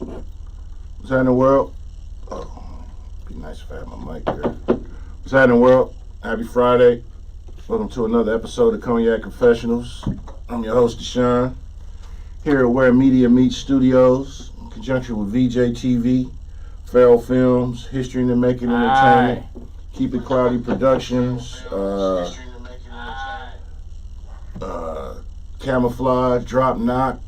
What's happening, world? Oh, be nice if I had my mic there. What's happening, world? Happy Friday. Welcome to another episode of Cognac Confessionals. I'm your host, Deshaun, here at Where Media Meets Studios, in conjunction with VJ TV, Feral Films, History in the Making Entertainment, Keep It Cloudy Productions, Camouflage, Drop Knock,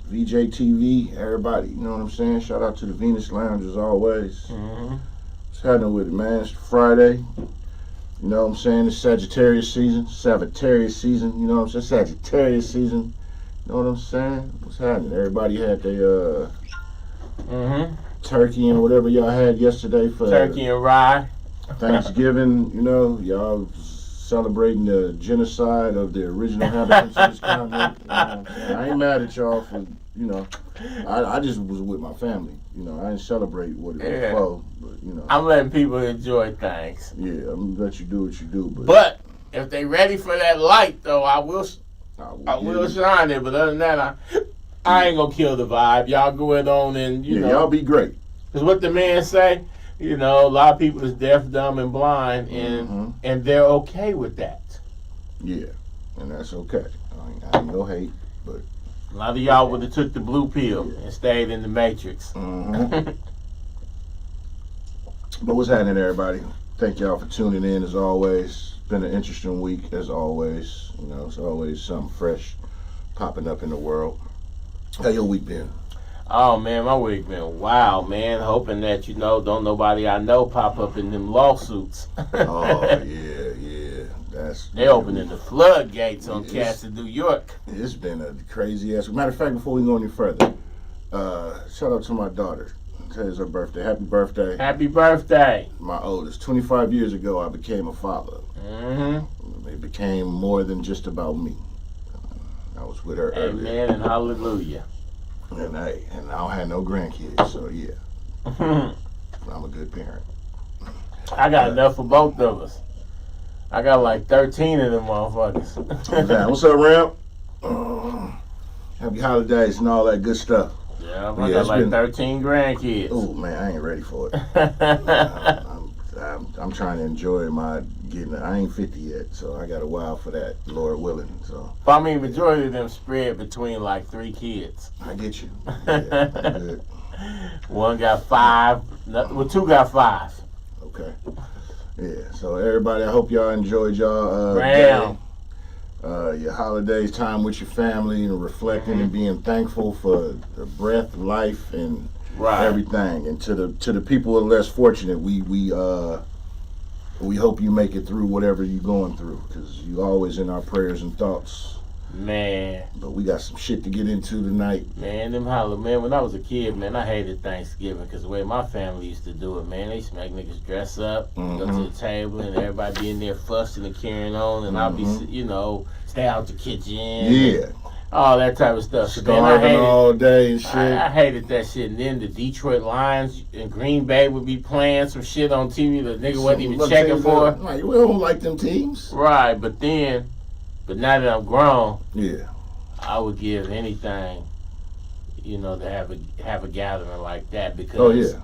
VJ TV, everybody, you know what I'm saying? Shout out to the Venus Lounge as always. What's happening with it, man? It's Friday. You know what I'm saying? It's Sagittarius season, you know what I'm saying? Sagittarius season, you know what I'm saying? What's happening? Everybody had their turkey and whatever y'all had yesterday for turkey and rye. Thanksgiving, you know, y'all celebrating the genocide of the original inhabitants of this continent. You know what I'm saying? I ain't mad at y'all for, you know, I just was with my family. You know, I didn't celebrate what it was for, but, you know. I'm letting people enjoy things. Yeah, I'm gonna let you do what you do. But if they ready for that light, though, I will shine it. But other than that, I ain't gonna kill the vibe. Y'all go it on and, you know. Y'all be great. Because what the man say, you know, a lot of people is deaf, dumb, and blind, and they're okay with that. Yeah, and that's okay. I ain't no hate, but a lot of y'all would have took the blue pill and stayed in the matrix. But what's happening, everybody? Thank y'all for tuning in as always. It's been an interesting week as always. You know, it's always something fresh popping up in the world. How your week been? Oh man, my week been wild, man. Hoping that, you know, don't nobody I know pop up in them lawsuits. Oh yeah. They opening the floodgates on cats in New York. It's been a crazy ass. Matter of fact, before we go any further, shout out to my daughter. Today's her birthday. Happy birthday. Happy birthday. My oldest. 25 years ago, I became a father. It became more than just about me. I was with her earlier. Amen and hallelujah. And I don't have no grandkids, so yeah. I'm a good parent. I got enough for both of us. I got like 13 of them motherfuckers. What's up, Ramp? Happy holidays and all that good stuff. Yeah, I got like 13 grandkids. Oh man, I ain't ready for it. I'm trying to enjoy I ain't 50 yet, so I got a while for that, Lord willing. So. But I mean, majority of them spread between like 3 kids. I get you. Yeah, I'm good. One got 5. Well, 2 got 5. Okay. Yeah. So everybody, I hope y'all enjoyed y'all your holidays, time with your family, and reflecting and being thankful for the breath, life, and everything. And to the people who are less fortunate, we hope you make it through whatever you're going through, because you always in our prayers and thoughts. Man. But we got some shit to get into tonight. Man, when I was a kid, man, I hated Thanksgiving because the way my family used to do it, man, they used to make niggas dress up, go to the table, and everybody be in there fussing and carrying on, and I'll be, you know, stay out the kitchen. Yeah. All that type of stuff. Starving all day and shit. I hated that shit. And then the Detroit Lions and Green Bay would be playing some shit on TV the nigga wasn't even checking for. Right, we don't like them teams. Right, but now that I'm grown, I would give anything, you know, to have a gathering like that because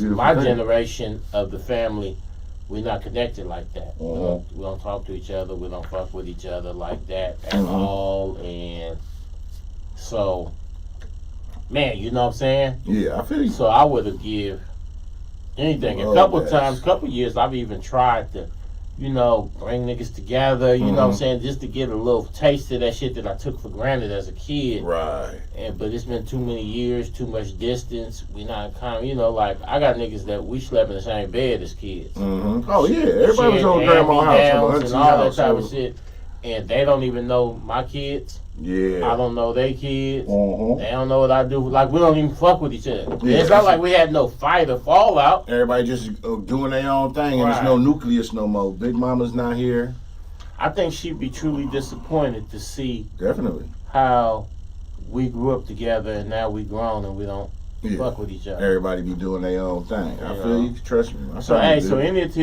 my generation of the family, we're not connected like that. We don't talk to each other. We don't fuck with each other like that at all. And so, man, you know what I'm saying? Yeah, I feel you. So I would have give anything. A couple years, I've even tried to, you know, bring niggas together, you know what I'm saying, just to get a little taste of that shit that I took for granted as a kid. Right. But it's been too many years, too much distance. We not kind of, you know, like, I got niggas that we slept in the same bed as kids. Oh, yeah. Everybody was on grandma's house. And all that type of shit. And they don't even know my kids. Yeah. I don't know their kids. They don't know what I do. Like, we don't even fuck with each other. Yeah. It's not like we had no fight or fallout. Everybody just doing their own thing, and there's no nucleus no more. Big Mama's not here. I think she'd be truly disappointed to see how we grew up together and now we grown and we don't fuck with each other. Everybody be doing their own thing. I feel you. Trust me. So any of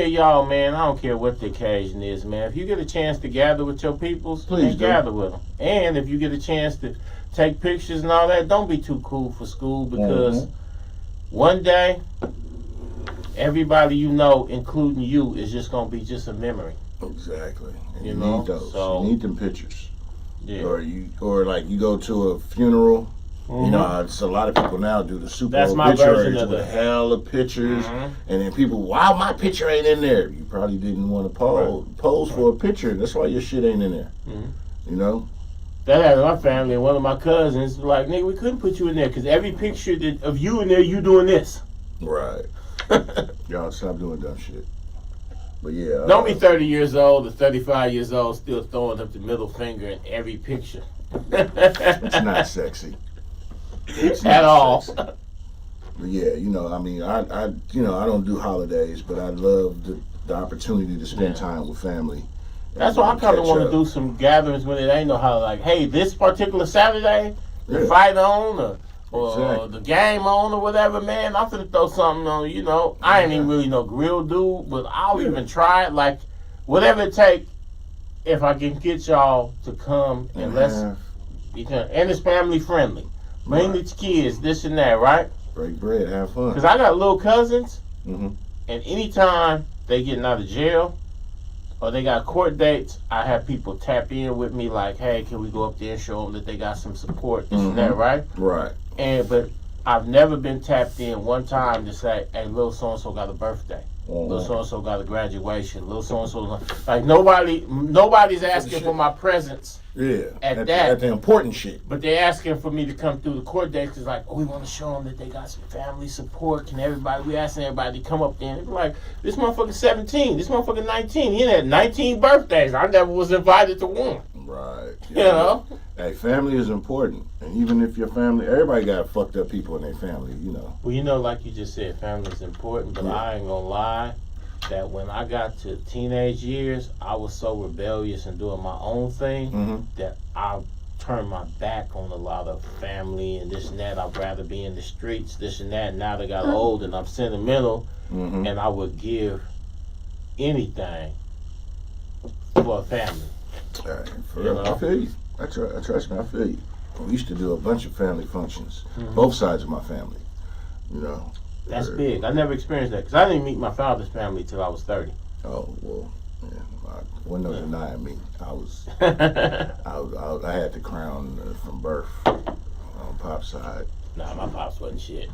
y'all, man, I don't care what the occasion is, man. If you get a chance to gather with your peoples, please gather with them. And if you get a chance to take pictures and all that, don't be too cool for school because one day, everybody you know, including you, is just going to be just a memory. Exactly. And you know? need those. So, you need them pictures. Yeah. Or like you go to a funeral. You know, it's a lot of people now do the super obituaries with hell of pictures, and then people, wow, my picture ain't in there. You probably didn't want to pose for a picture. That's why your shit ain't in there. You know? That happened in my family, and one of my cousins was like, nigga, we couldn't put you in there because every picture of you in there, you doing this. Right. Y'all stop doing dumb shit. But yeah. Don't be 30 years old or 35 years old still throwing up the middle finger in every picture. It's not sexy. At all. But yeah, you know, I mean, I don't do holidays, but I love the opportunity to spend time with family. That's why I kind of want to do some gatherings when it ain't no holiday. Like, hey, this particular Saturday, the fight on or the game on or whatever, man, I'm finna throw something on, you know. I ain't even really no grill dude, but I'll even try it. Like, whatever it take, if I can get y'all to come and and it's family friendly. Mainly to kids, this and that, right? Break bread, have fun. Because I got little cousins, and anytime they getting out of jail or they got court dates, I have people tap in with me like, hey, can we go up there and show them that they got some support, this and that, right? Right. But I've never been tapped in one time to say, hey, little so-and-so got a birthday. Little so-and-so got a graduation. Little so-and-so, like nobody's asking for my presence. Yeah, at the important shit. But they're asking for me to come through the court dates. It's like, oh, we want to show them that they got some family support. Can everybody? We asking everybody to come up there. And it's like, this motherfucker 17. This motherfucker 19. He had 19 birthdays. I never was invited to one. Right. You know. Hey, family is important, and even if your family, everybody got fucked up people in their family. You know. Well, you know, like you just said, family is important. But I ain't gonna lie. That when I got to teenage years, I was so rebellious and doing my own thing that I turned my back on a lot of family and this and that. I'd rather be in the streets, this and that. Now they got old and I'm sentimental, and I would give anything for a family. Right, for real. I feel you. I trust me, I feel you. We used to do a bunch of family functions, both sides of my family, you know. That's big. I never experienced that because I didn't meet my father's family till I was 30. Oh well, yeah. I wasn't no denying me. I had the crown from birth on Pop's side. Nah, my pops wasn't shit.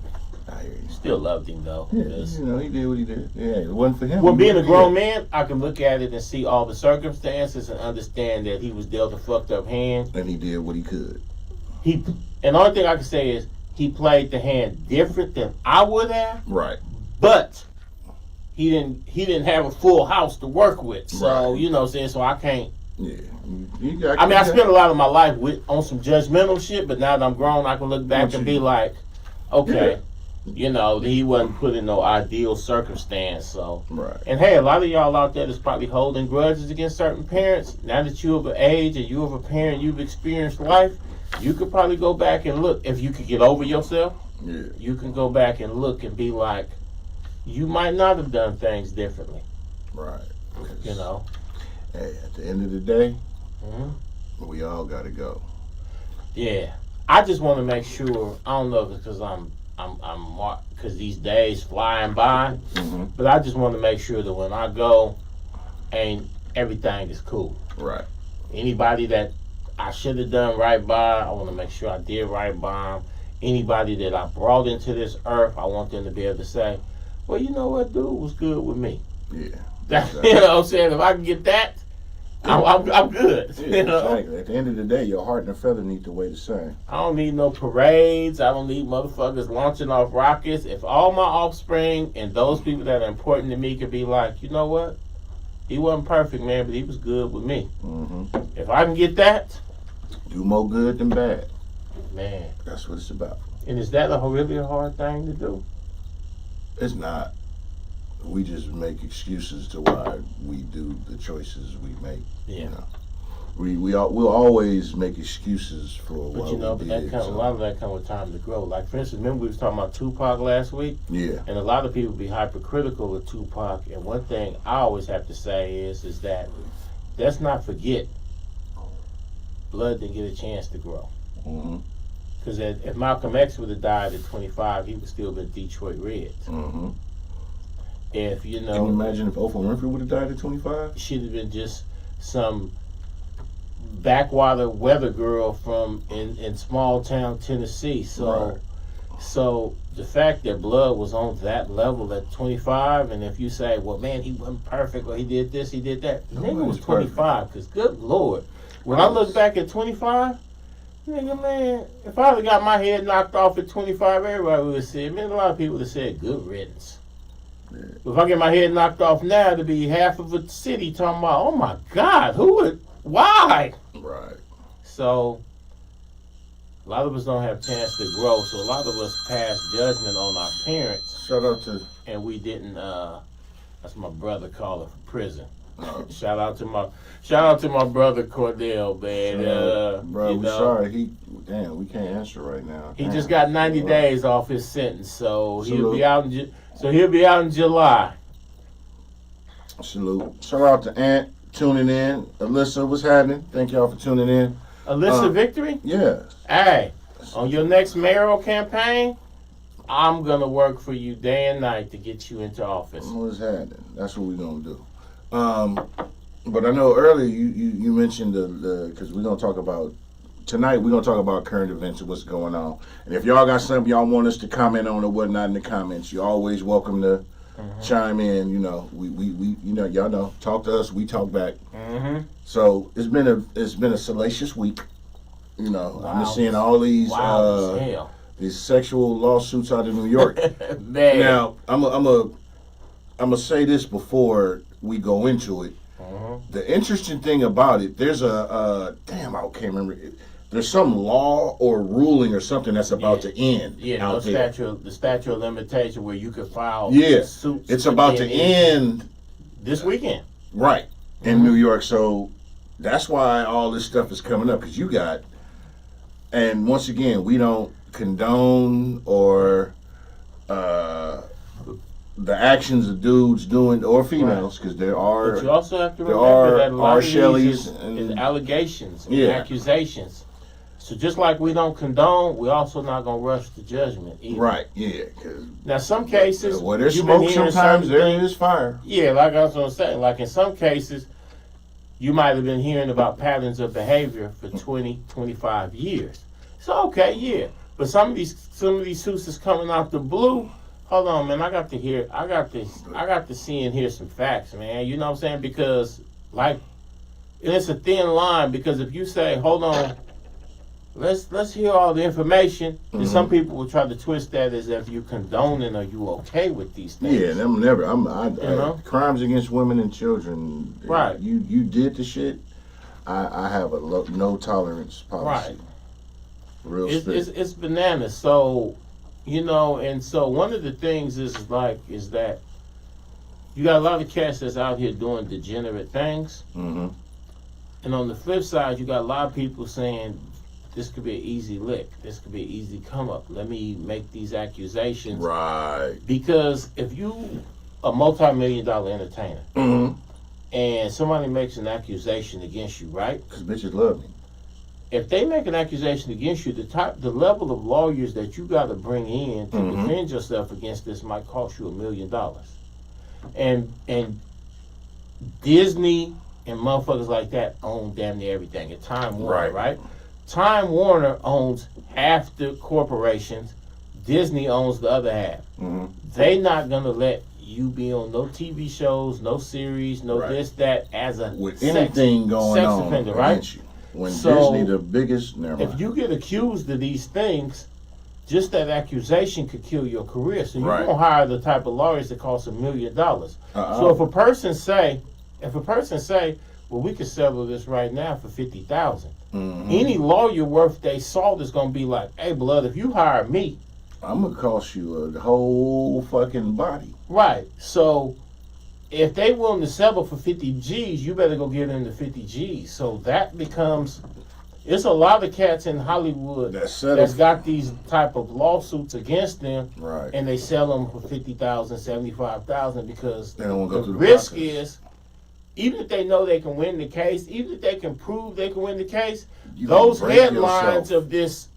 I hear you. Still loved him though. Yeah, you know, he did what he did. Yeah, it wasn't for him. Well, being a grown man, I can look at it and see all the circumstances and understand that he was dealt a fucked up hand. And he did what he could. And the only thing I can say is he played the hand different than I would have. Right. But he didn't have a full house to work with. So, you know what I'm saying? So I can't. Yeah. I spent a lot of my life on some judgmental shit, but now that I'm grown, I can look back and be like, okay, you know, he wasn't put in no ideal circumstance. So, and hey, a lot of y'all out there that's probably holding grudges against certain parents. Now that you're of an age and you're of a parent, you've experienced life. You could probably go back and look. If you could get over yourself, you can go back and look and be like, you might not have done things differently. Right. You know. Hey, at the end of the day, we all got to go. Yeah. I just want to make sure. I don't know if it's because I'm because these days flying by, but I just want to make sure that when I go, everything is cool. Right. Anybody that I should have done right by, I want to make sure I did right by them. Anybody that I brought into this earth, I want them to be able to say, well, you know what, dude was good with me. Yeah. Exactly. You know what I'm saying? If I can get that, I'm good. Yeah, you know? Exactly. At the end of the day, your heart and a feather need to weigh the same. I don't need no parades. I don't need motherfuckers launching off rockets. If all my offspring and those people that are important to me could be like, you know what? He wasn't perfect, man, but he was good with me. If I can get that, do more good than bad. Man. That's what it's about. And is that really a hard thing to do? It's not. We just make excuses to why we do the choices we make. Yeah. You know? We'll always make excuses for what we did. A lot of that comes with time to grow. Like, for instance, remember we was talking about Tupac last week? Yeah. And a lot of people be hypercritical of Tupac. And one thing I always have to say is that let's not forget blood didn't get a chance to grow. Because if Malcolm X would have died at 25, he would still been Detroit Reds. If you know, can you imagine if Oprah Winfrey would have died at 25? She'd have been just some backwater weather girl from in small town Tennessee. So the fact that Blood was on that level at 25, and if you say, well, man, he wasn't perfect, or he did this, he did that, nigga was 25. Because good Lord, when I look back at 25. Nigga, man, if I would have got my head knocked off at 25, everybody would have said, man, a lot of people would have said, good riddance. Yeah. If I get my head knocked off now, to be half of a city talking about, oh my God, why? Right. So, a lot of us don't have a chance to grow, so a lot of us pass judgment on our parents. Shout out to... And we didn't, that's my brother calling for prison. Shout out to my brother Cordell, man. Bro, we sorry. We can't answer right now. He just got 90 days off his sentence, so he'll be out in July. Salute. Shout out to Ant tuning in. Alyssa, what's happening? Thank y'all for tuning in. Alyssa Victory? Yeah. Hey, on your next mayoral campaign, I'm gonna work for you day and night to get you into office. What's happening? That's what we're gonna do. But I know earlier you mentioned because we're going to talk about, tonight we're going to talk about current events and what's going on. And if y'all got something y'all want us to comment on or whatnot in the comments, you're always welcome to chime in. You know, we y'all know, talk to us, we talk back. So it's been a salacious week. You know, wow. I'm just seeing all these sexual lawsuits out of New York. Man. Now, I'm gonna say this before we go into it. The interesting thing about it, there's I can't remember. There's some law or ruling or something that's about to end. Yeah, the statute of limitation where you could file suits. It's about to end this weekend. Right, in New York. So that's why all this stuff is coming up, because you got, and once again, we don't condone or the actions of dudes doing, or females, because there are. But you also have to remember that a lot of these is allegations and accusations. So just like we don't condone, we're also not going to rush to judgment either. Right, yeah. Now, some cases... Where there's smoke, sometimes there is fire. Yeah, like I was going to say. Like in some cases, you might have been hearing about patterns of behavior for 20, 25 years. So, okay, yeah. But some of these suits is coming out the blue. Hold on, man. I got to see and hear some facts, man. You know what I'm saying? Because, like, it's a thin line. Because if you say, hold on, let's hear all the information, and some people will try to twist that as if you condoning or you okay with these things. Yeah, them never. Crimes against women and children. Right. You did the shit. I have a no tolerance policy. Right. It's bananas. So. You know, and so one of the things is that you got a lot of cats that's out here doing degenerate things. And on the flip side, you got a lot of people saying, this could be an easy lick. This could be an easy come up. Let me make these accusations. Right. Because if you a multi-million-dollar entertainer and somebody makes an accusation against you, right? Because bitches love me. If they make an accusation against you, the level of lawyers that you got to bring in to defend yourself against this might cost you $1 million. And Disney and motherfuckers like that own damn near everything. And Time Warner, right? Time Warner owns half the corporations. Disney owns the other half. They not gonna let you be on no TV shows, no series, no this, that as a anything going sex on offender, right? When Disney the biggest, if you get accused of these things, just that accusation could kill your career. So you don't hire the type of lawyers that cost $1 million. So if a person say, well, we could settle this right now for $50,000. Any lawyer worth their salt is gonna be like, hey, blood, if you hire me, I'm gonna cost you a whole fucking body. Right. So if they willing to settle for 50 G's, you better go get into 50 G's. So that becomes, it's a lot of cats in Hollywood that's got these type of lawsuits against them, and they sell them for $50,000, $75,000 because they don't want to go the through risk process. is, even if they know they can win the case, even if they can prove they can win the case, those headlines of this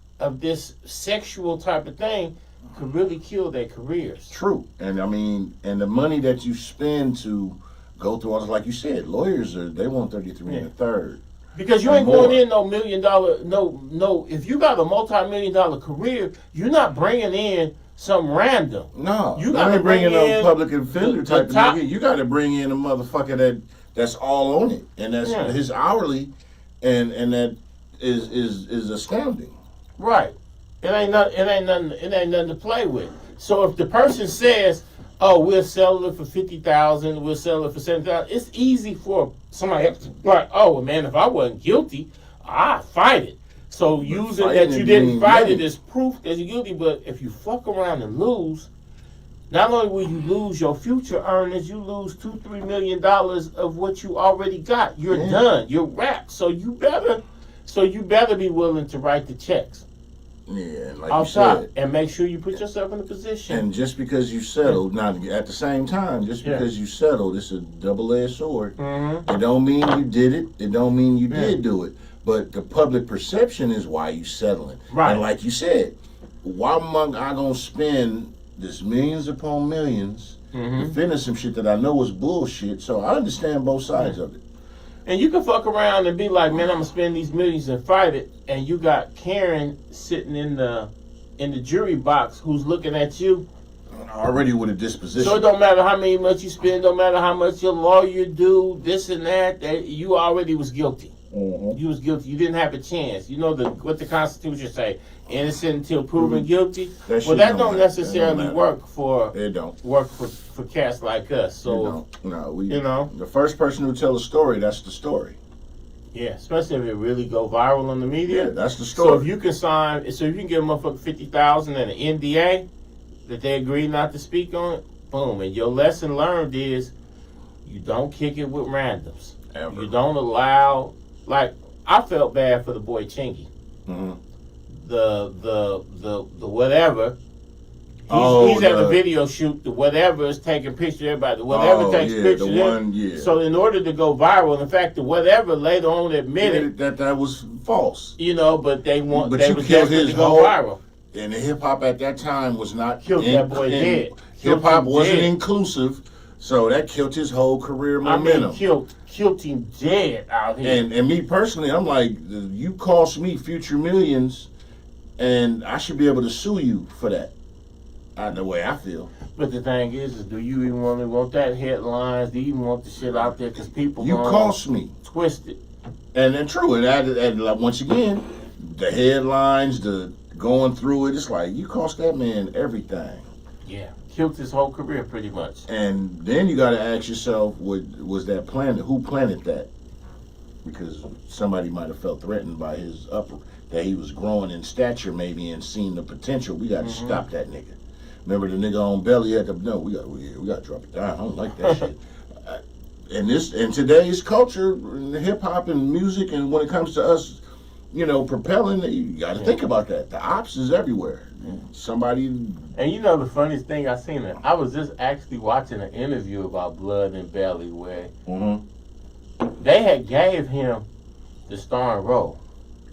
sexual type of thing could really kill their careers. True. And I mean, and the money that you spend to go through all this, like you said, lawyers they want 33 and a third. Because you ain't going in no $1 million, no. If you got a multi-million-dollar career, you're not bringing in some random. No, you got to bring in a public offender type of nigga. You got to bring in a motherfucker that's all on it, and that's his hourly, and that is astounding. Right. It ain't nothing to play with. So if the person says, "Oh, we'll sell it for $50,000, we'll sell it for $70,000," it's easy for somebody else to like, "Oh, well, man, if I wasn't guilty, I'd fight it." So using that you didn't fight it is proof that you're guilty. But if you fuck around and lose, not only will you lose your future earnings, you lose $2-3 million of what you already got. You're done. You're wrapped. So you better be willing to write the checks. Yeah, like outside, you said, and make sure you put yourself in a position. And just because you settled, now at the same time, just because you settled, it's a double-edged sword. Mm-hmm. It don't mean you did it. It don't mean you did do it. But the public perception is why you settling. Right. And like you said, why am I gonna spend this millions upon millions defending some shit that I know is bullshit? So I understand both sides of it. And you can fuck around and be like, man, I'm gonna spend these millions and fight it, and you got Karen sitting in the jury box who's looking at you already with a disposition. So it don't matter how much you spend, don't matter how much your lawyer do, this and that you already was guilty. Mm-hmm. You was guilty. You didn't have a chance. You know what the Constitution say: innocent until proven guilty. That don't necessarily work for. It don't work for cats like us. So the first person who tell a story, that's the story. Yeah, especially if it really go viral on the media. Yeah, that's the story. So if you can give a motherfucker $50,000 and an NDA that they agree not to speak on it, boom. And your lesson learned is you don't kick it with randoms. Ever. You don't allow. Like, I felt bad for the boy Chingy. Mm-hmm. The whatever. He's at a video shoot. The whatever is taking pictures of everybody. The whatever takes pictures. So in order to go viral, in fact, the whatever later on admitted that was false. But they want. But they was desperate to go viral. And the hip hop at that time was not. Killed that boy dead. Hip hop wasn't inclusive. So that killed his whole career momentum. Killed him dead out here. And me personally, I'm like, you cost me future millions, and I should be able to sue you for that. The way I feel. But the thing is do you even really want that headlines? Do you even want the shit out there? Because people cost me. Twist it. And then true, it added like, once again, the headlines, the going through it, it's like, you cost that man everything. Yeah. Killed his whole career pretty much. And then you got to ask yourself, was that planted? Who planted that? Because somebody might have felt threatened by that he was growing in stature maybe and seen the potential. We got to stop that nigga. Remember the nigga on Belly had to we got to drop it down. I don't like that shit. In today's culture, in hip hop and music, and when it comes to us, propelling, you got to think about that. The ops is everywhere. Somebody. And the funniest thing I seen it. I was just actually watching an interview about Blood and Belly where they had gave him the starring role,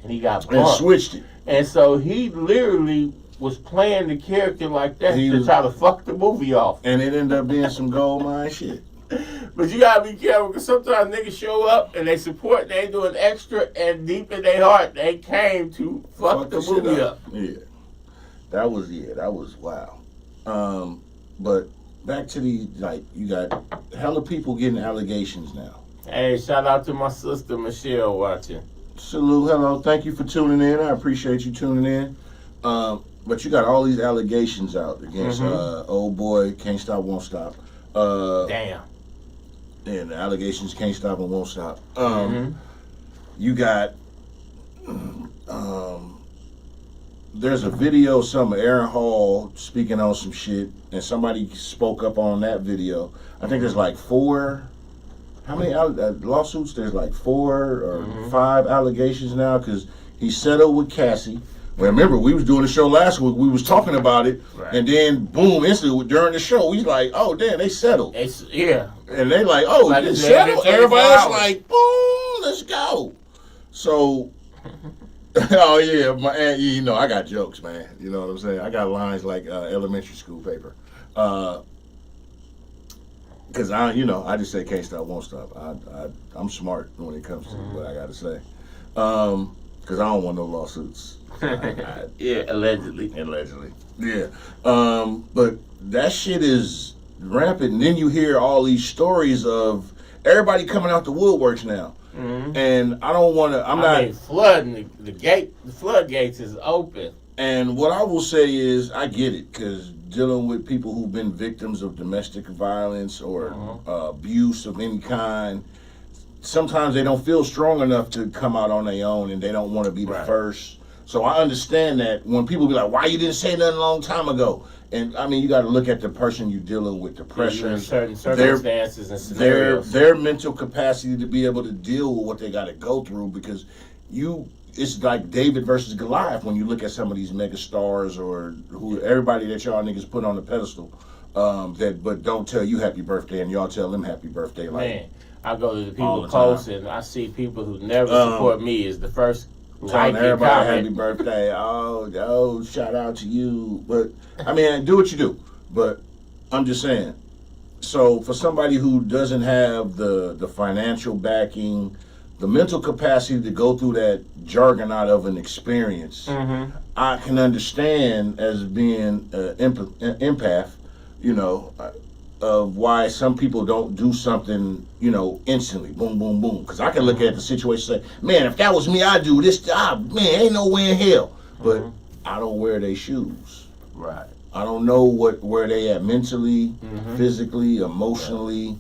and he got bumped. And switched it. And so he literally was playing the character like that to try to fuck the movie off. And it ended up being some gold mine shit. But you gotta be careful because sometimes niggas show up and they support, they doing extra, and deep in their heart they came to fuck the movie up. Yeah. That was wow. But back to you got hella people getting allegations now. Hey, shout out to my sister Michelle watching. Salute, hello, thank you for tuning in. I appreciate you tuning in. But you got all these allegations out against old boy, Can't Stop, Won't Stop. Damn. And the allegations can't stop and won't stop. You got there's a video of Aaron Hall speaking on some shit, and somebody spoke up on that video. I think there's like 4. How many lawsuits? There's like 4 or 5 allegations now because he settled with Cassie. Well, remember, we was doing the show last week. We was talking about it, and then boom, instantly during the show, we like, oh damn, they settled. Yeah, and they like, oh, they settled. Everybody else like, boom, let's go. So Oh yeah, you know I got jokes, man. You know what I'm saying? I got lines like elementary school paper. Because I just say can't stop, won't stop. I'm smart when it comes to what I got to say. Because I don't want no lawsuits. Yeah, allegedly. Yeah. But that shit is rampant. And then you hear all these stories of everybody coming out the woodworks now. Mm-hmm. And I don't want to. I mean, flooding the floodgates is open. And what I will say is, I get it, because dealing with people who've been victims of domestic violence or abuse of any kind, sometimes they don't feel strong enough to come out on their own, and they don't want to be the first. So I understand that when people be like, "Why you didn't say nothing a long time ago?" And I mean, you got to look at the person you're dealing with, the pressure, in certain circumstances and scenarios, their mental capacity to be able to deal with what they got to go through, because it's like David versus Goliath when you look at some of these mega stars or everybody that y'all niggas put on the pedestal, but don't tell you happy birthday and y'all tell them happy birthday. Like, man, I go to the people post and I see people who never support me is the first telling everybody happy birthday. Oh, shout out to you. But I mean, do what you do. But I'm just saying. So for somebody who doesn't have the financial backing, the mental capacity to go through that juggernaut of an experience, I can understand as being an empath, of why some people don't do something, instantly, boom, boom, boom. Because I can look at the situation and say, man, if that was me, I'd do this. Man, ain't no way in hell. But I don't wear their shoes. Right. I don't know where they at mentally, physically, emotionally,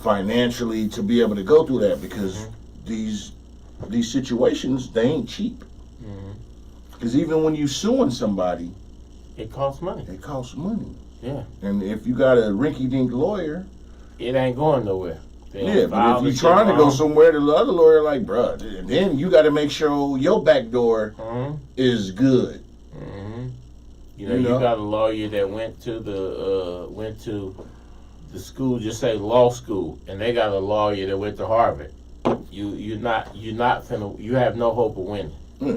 financially to be able to go through that, because these situations, they ain't cheap. Because even when you suing somebody, it costs money. Yeah. And if you got a rinky-dink lawyer, it ain't going nowhere. But if you're trying to go somewhere, the other lawyer like, bruh, and then you got to make sure your back door is good. You got a lawyer that went to the school, just say law school, and they got a lawyer that went to Harvard. You have no hope of winning.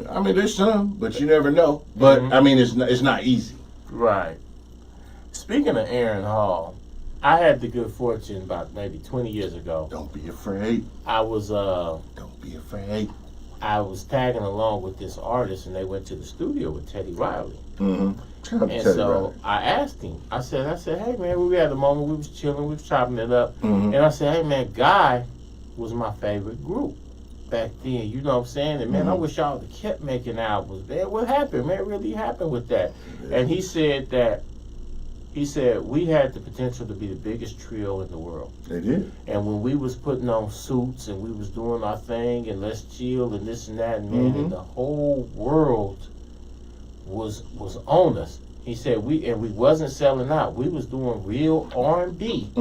I mean, there's some, but you never know. But I mean, it's not easy. Right. Speaking of Aaron Hall, I had the good fortune about maybe 20 years ago. Don't be afraid. Don't be afraid. I was tagging along with this artist, and they went to the studio with Teddy Riley. And so I asked him. I said, hey man, we had a moment. We was chilling. We was chopping it up. And I said, hey man, Guy was my favorite group back then. You know what I'm saying? And man, I wish y'all had kept making albums. Man, what happened? Man, really happened with that? Yeah. And he said we had the potential to be the biggest trio in the world. They did. And when we was putting on suits and we was doing our thing and let's chill and this and that, and man, and the whole world was on us. He said we wasn't selling out. We was doing real R&B.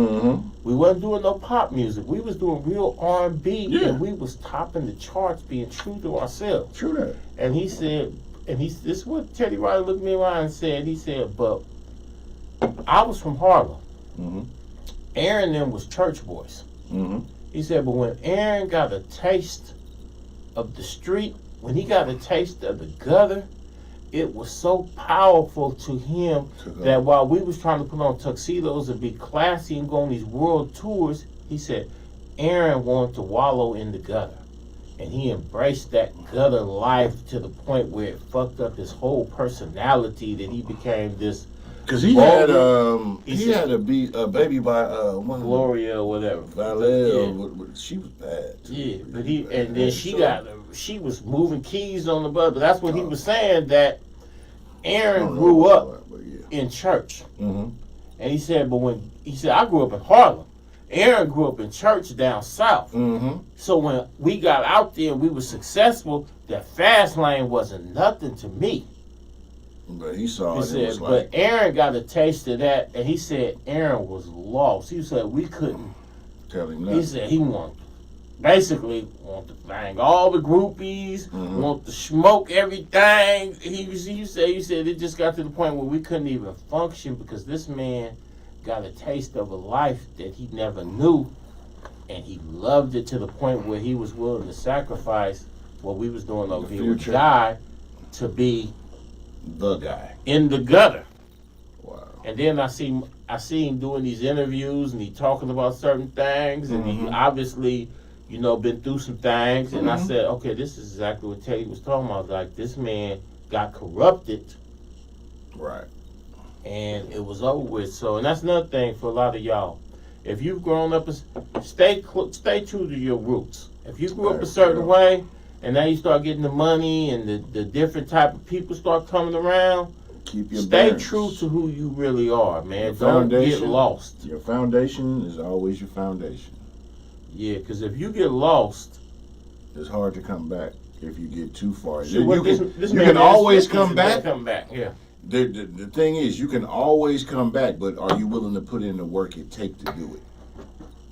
We wasn't doing no pop music. We was doing real R&B, and we was topping the charts, being true to ourselves. True that. And he said, this is what Teddy Riley looked me around and said. He said, but I was from Harlem. Aaron and them was church boys. He said, but when Aaron got a taste of the street, when he got a taste of the gutter, it was so powerful to him that while we was trying to put on tuxedos and be classy and go on these world tours, he said Aaron wanted to wallow in the gutter. And he embraced that gutter life to the point where it fucked up his whole personality, that he became this. Because he had a baby by Gloria or whatever. She was bad. Yeah, but she was moving keys on the bus. But that's what he was saying, that Aaron grew up in church. And he said, I grew up in Harlem. Aaron grew up in church down south. So when we got out there and we were successful, that fast lane wasn't nothing to me. But he saw it. But Aaron got a taste of that, and he said Aaron was lost. He said we couldn't tell him nothing. He said he wanted to bang all the groupies, want to smoke everything. He said it just got to the point where we couldn't even function because this man got a taste of a life that he never knew, and he loved it to the point where he was willing to sacrifice what we was doing over here with the guy to be the guy in the gutter. Wow. And then I see him doing these interviews and he talking about certain things and he obviously, been through some things. And I said, okay, this is exactly what Teddy was talking about. Like, this man got corrupted. Right. And it was over with. So, and that's another thing for a lot of y'all. If you've grown up, stay true to your roots. If you grew up a certain way, and now you start getting the money and the different type of people start coming around, stay true to who you really are, man. Don't get lost. Your foundation is always your foundation. Yeah, because if you get lost, it's hard to come back if you get too far. You can always come back. Yeah. The thing is, you can always come back, but are you willing to put in the work it takes to do it?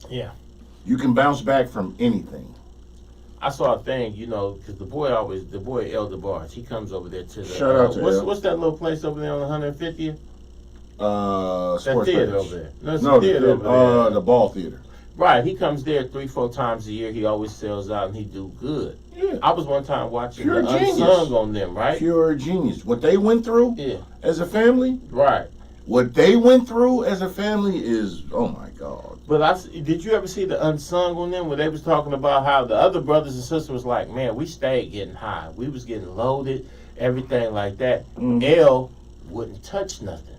Yeah. You can bounce back from anything. I saw a thing, because the boy El DeBarge, he comes over there to the. Shout out to what's that little place over there on 150th? That theater over there. No, over there. The ball theater. Right, he comes there 3-4 times a year. He always sells out and he do good. Yeah. I was one time watching Pure the Unsung on them, right? Pure genius. What they went through as a family. Right. What they went through as a family is, oh my God. But did you ever see the Unsung on them where they was talking about how the other brothers and sisters was like, man, we stayed getting high. We was getting loaded, everything like that. El wouldn't touch nothing.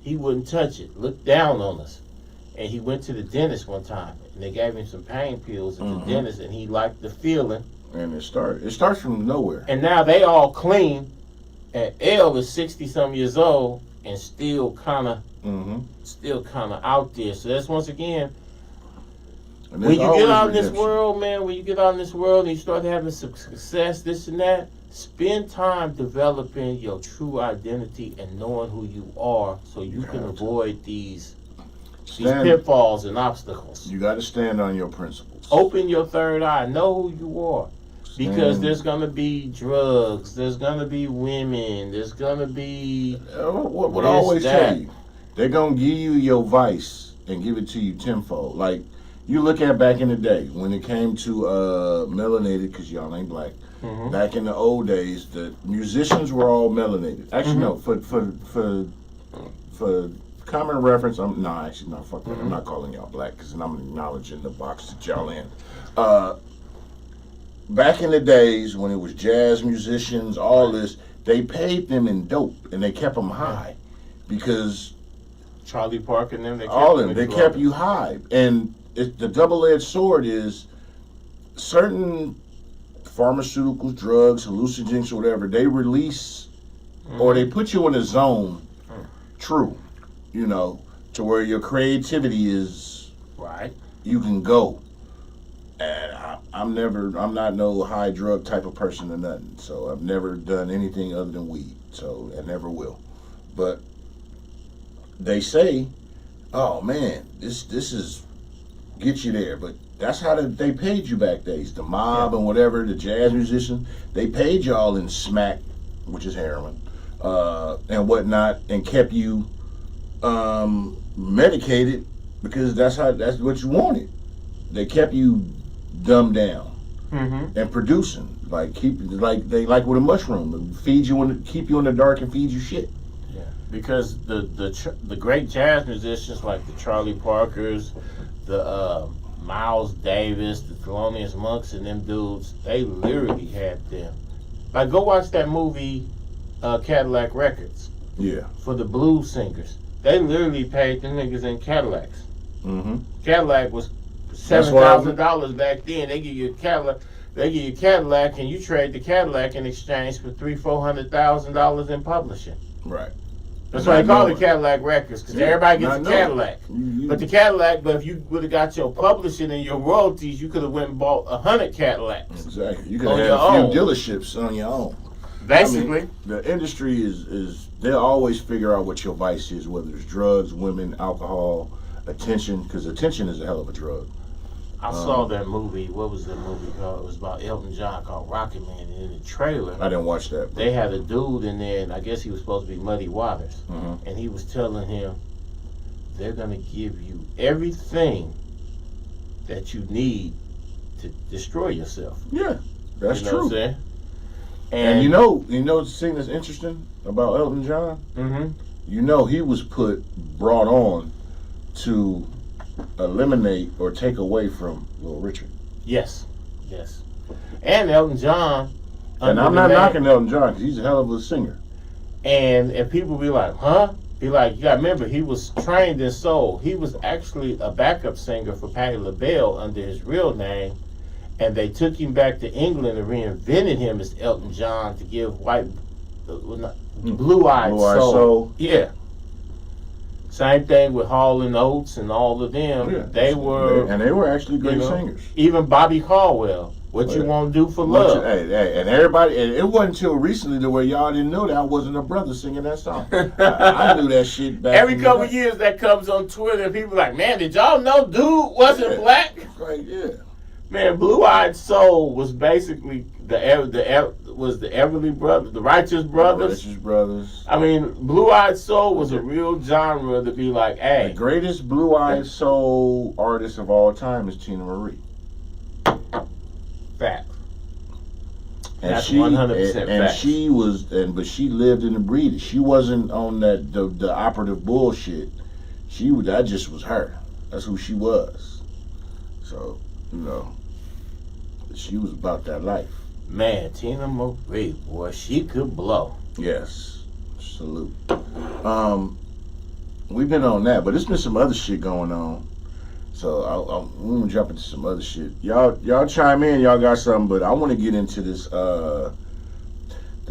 He wouldn't touch it. Looked down on us. And he went to the dentist one time, and they gave him some pain pills at the dentist, and he liked the feeling. And it starts from nowhere. And now they all clean, and El is 60-some years old and still kind of out there. So that's once again, when you get out in this world, man, when you get out in this world and you start having some success, this and that, spend time developing your true identity and knowing who you are so you can avoid these pitfalls and obstacles. You got to stand on your principles. Open your third eye. Know who you are. Because there's going to be drugs. There's going to be women. There's going to be what I always tell you. They're going to give you your vice and give it to you tenfold. Like, you look at back in the day when it came to melanated, because y'all ain't black. Back in the old days, the musicians were all melanated. Actually, no, for common reference, fuck that. I'm not calling y'all black because I'm acknowledging the box that y'all in. Back in the days when it was jazz musicians, all this, they paid them in dope and they kept them high because Charlie Parker and them, they kept you high. And the double-edged sword is certain pharmaceuticals, drugs, hallucinogens, or whatever, they release or they put you in a zone, to where your creativity is right. You can go. And I'm not no high drug type of person or nothing. So I've never done anything other than weed. So I never will. But they say, oh man, this is get you there. But that's how they paid you back days. The mob and whatever, the jazz musicians, they paid y'all in smack, which is heroin, and whatnot, and kept you medicated because that's what you wanted. They kept you dumbed down and producing like with a mushroom, keep you in the dark and feed you shit. Yeah, because the great jazz musicians like the Charlie Parkers, the Miles Davis, the Thelonious Monks, and them dudes, they literally had them. Like, go watch that movie Cadillac Records. Yeah. For the blues singers, they literally paid them niggas in Cadillacs. Cadillac was $7,000 back then. They give you a Cadillac, and you trade the Cadillac in exchange for $300,000-$400,000 in publishing. Right. That's why they call it Cadillac Records, because everybody gets a Cadillac. But if you would have got your publishing and your royalties, you could have went and bought 100 Cadillacs. Exactly. You could have had a few dealerships on your own. Basically. I mean, the industry is they'll always figure out what your vice is, whether it's drugs, women, alcohol, attention, because attention is a hell of a drug. I saw that movie. What was that movie called? It was about Elton John, called Rocket Man. And in the trailer, I didn't watch that. They had a dude in there, and I guess he was supposed to be Muddy Waters. And he was telling him, they're going to give you everything that you need to destroy yourself. Yeah. That's true. What I'm saying? And you know the thing that's interesting about Elton John? Mm-hmm. You know he was brought on to eliminate or take away from Little Richard. Yes. And Elton John. And I'm not knocking Elton John because he's a hell of a singer. And if people be like, huh? Be like, you got to remember, he was trained in soul. He was actually a backup singer for Patti LaBelle under his real name. And they took him back to England and reinvented him as Elton John to give blue-eyed soul. Yeah. Same thing with Hall and Oates and all of them. Yeah. They were actually great singers. Even Bobby Caldwell. What you want to do for love? Hey, and everybody. And it wasn't until recently to where y'all didn't know that I wasn't a brother singing that song. I knew that shit back. Every couple of years that comes on Twitter, and people like, man, did y'all know dude wasn't black? Right, yeah. Man, Blue-Eyed Soul was basically the Everly Brothers, the Righteous Brothers. Righteous Brothers. I mean, Blue-Eyed Soul was a real genre to be like, hey. The greatest Blue-Eyed Soul artist of all time is Tina Marie. Fact. And that's 100% fact. And she was, but she lived in the breed. She wasn't on that the operative bullshit. That just was her. That's who she was. So, she was about that life. Man, Tina Marie, boy, she could blow. Yes, salute. We've been on that, but there's been some other shit going on. So I'm gonna jump into some other shit. Y'all chime in. Y'all got something, but I want to get into this. The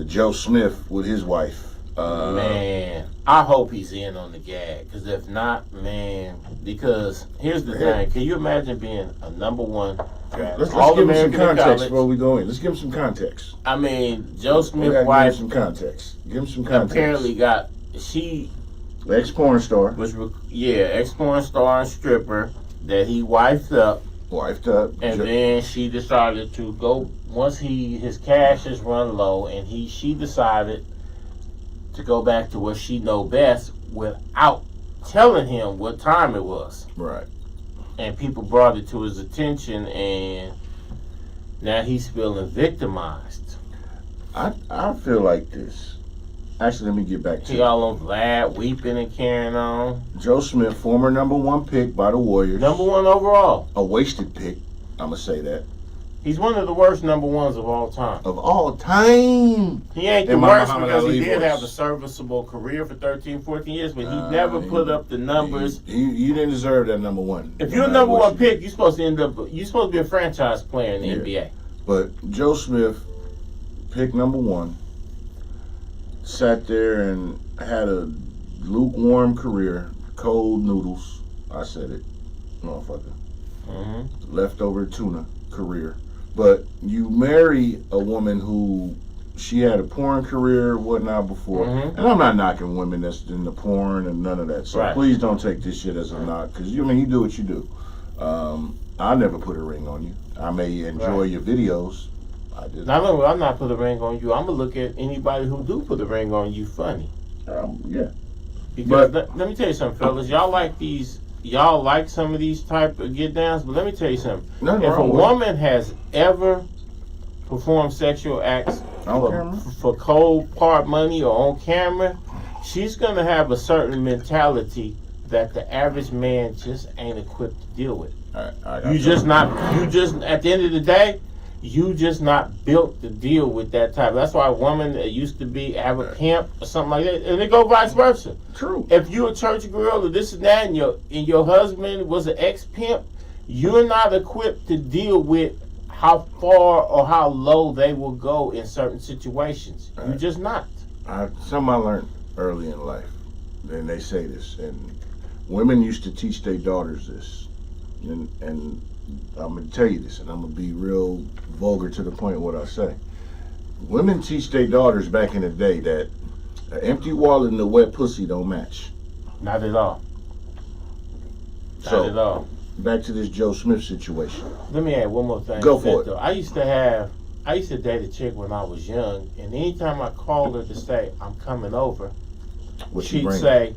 Joe Smith with his wife. Man, I hope he's in on the gag. Because if not, man, because here's the thing. Can you imagine being a number one draft? Let's give him some context before we go in. Let's give him some context. I mean, Joe Smith's wife. Give him some context. Give him some context. Apparently ex-porn star. Ex-porn star and stripper that he wifed up. And then she decided to go, once his cash is run low, and she decided to go back to what she know best without telling him what time it was. Right. And people brought it to his attention, and now he's feeling victimized. I feel like this. Actually, let me get back to he all on Vlad, weeping and carrying on. Joe Smith, former number one pick by the Warriors. Number one overall. A wasted pick, I'm going to say that. He's one of the worst number ones of all time. Of all time? He ain't the worst because he did have a serviceable career for 13, 14 years, but he never put up the numbers. You didn't deserve that number one. If you're a number one pick, you're supposed to be a franchise player in the NBA. But Joe Smith, pick number one, sat there and had a lukewarm career, cold noodles. I said it, motherfucker. Mm-hmm. Leftover tuna career. But you marry a woman who she had a porn career, whatnot before. Mm-hmm. And I'm not knocking women that's in the porn and none of that. So please don't take this shit as a knock, because you do what you do. I never put a ring on you. I may enjoy your videos. Now, I'm not put a ring on you. I'm gonna look at anybody who do put a ring on you funny. Yeah. Because let me tell you something, fellas. Y'all like some of these type of get downs, but let me tell you something. If a woman has ever performed sexual acts for cold hard money or on camera, she's gonna have a certain mentality that the average man just ain't equipped to deal with. At the end of the day, you just not built to deal with that type. That's why a woman that used to have a pimp or something like that, and it go vice versa. True. If you're a church girl or this and that, and your husband was an ex-pimp, you're not equipped to deal with how far or how low they will go in certain situations. You're just not. Something I learned early in life, and they say this, and women used to teach their daughters this, and I'm going to tell you this, and I'm going to be real vulgar to the point of what I say. Women teach their daughters back in the day that an empty wallet and a wet pussy don't match. Not at all. Not at all. Back to this Joe Smith situation. Let me add one more thing. Go for it. Though. I used to date a chick when I was young, and anytime I called her to say, I'm coming over, she'd say,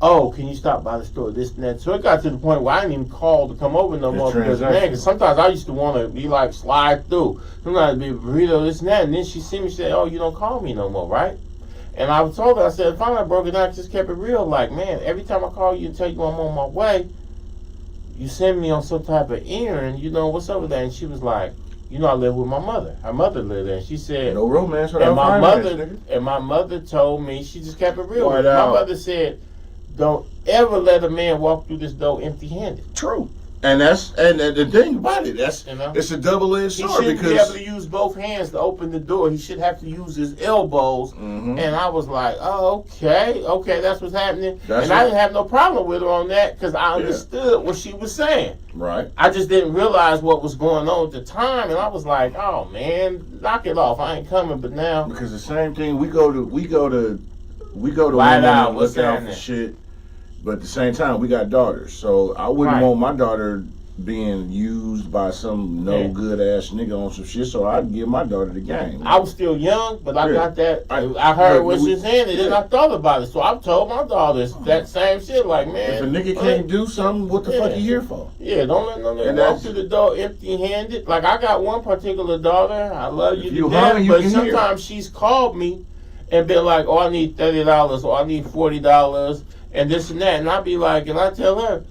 oh, can you stop by the store, this and that. So it got to the point where I didn't even call to come over no more because, man, cause sometimes I used to want to be like, slide through. Sometimes it'd be a burrito, this and that. And then she see me, she said, oh, you don't call me no more, right? And I told her, I said, finally I broke it down, I just kept it real. Like, man, every time I call you and tell you I'm on my way, you send me on some type of errand, you know, what's up with that? And she was like, you know, I live with my mother. Her mother lived there. And she said, no romance and my mother told me, she just kept it real. My mother said, don't ever let a man walk through this door empty-handed. True. And that's the thing about it, that's it's a double-edged sword. He shouldn't be able to use both hands to open the door. He should have to use his elbows. Mm-hmm. And I was like, oh, okay, that's what's happening. I didn't have no problem with her on that because I understood what she was saying. Right. I just didn't realize what was going on at the time, and I was like, oh man, knock it off. I ain't coming. But now, because the same thing, we go to women and look out for shit. But at the same time, we got daughters, so I wouldn't want my daughter being used by some no good ass nigga on some shit. So I'd give my daughter the game. I was still young, but I got that. I heard what she was saying, and then I thought about it. So I've told my daughters that same shit. Like, man, if a nigga can't do something, what the fuck you here for? Yeah, don't let no nigga walk through the door empty-handed. Like, I got one particular daughter. I love you to death, but sometimes she's called me and been like, "Oh, I need $30, or I need $40." And this and that, and I be like, and I tell her,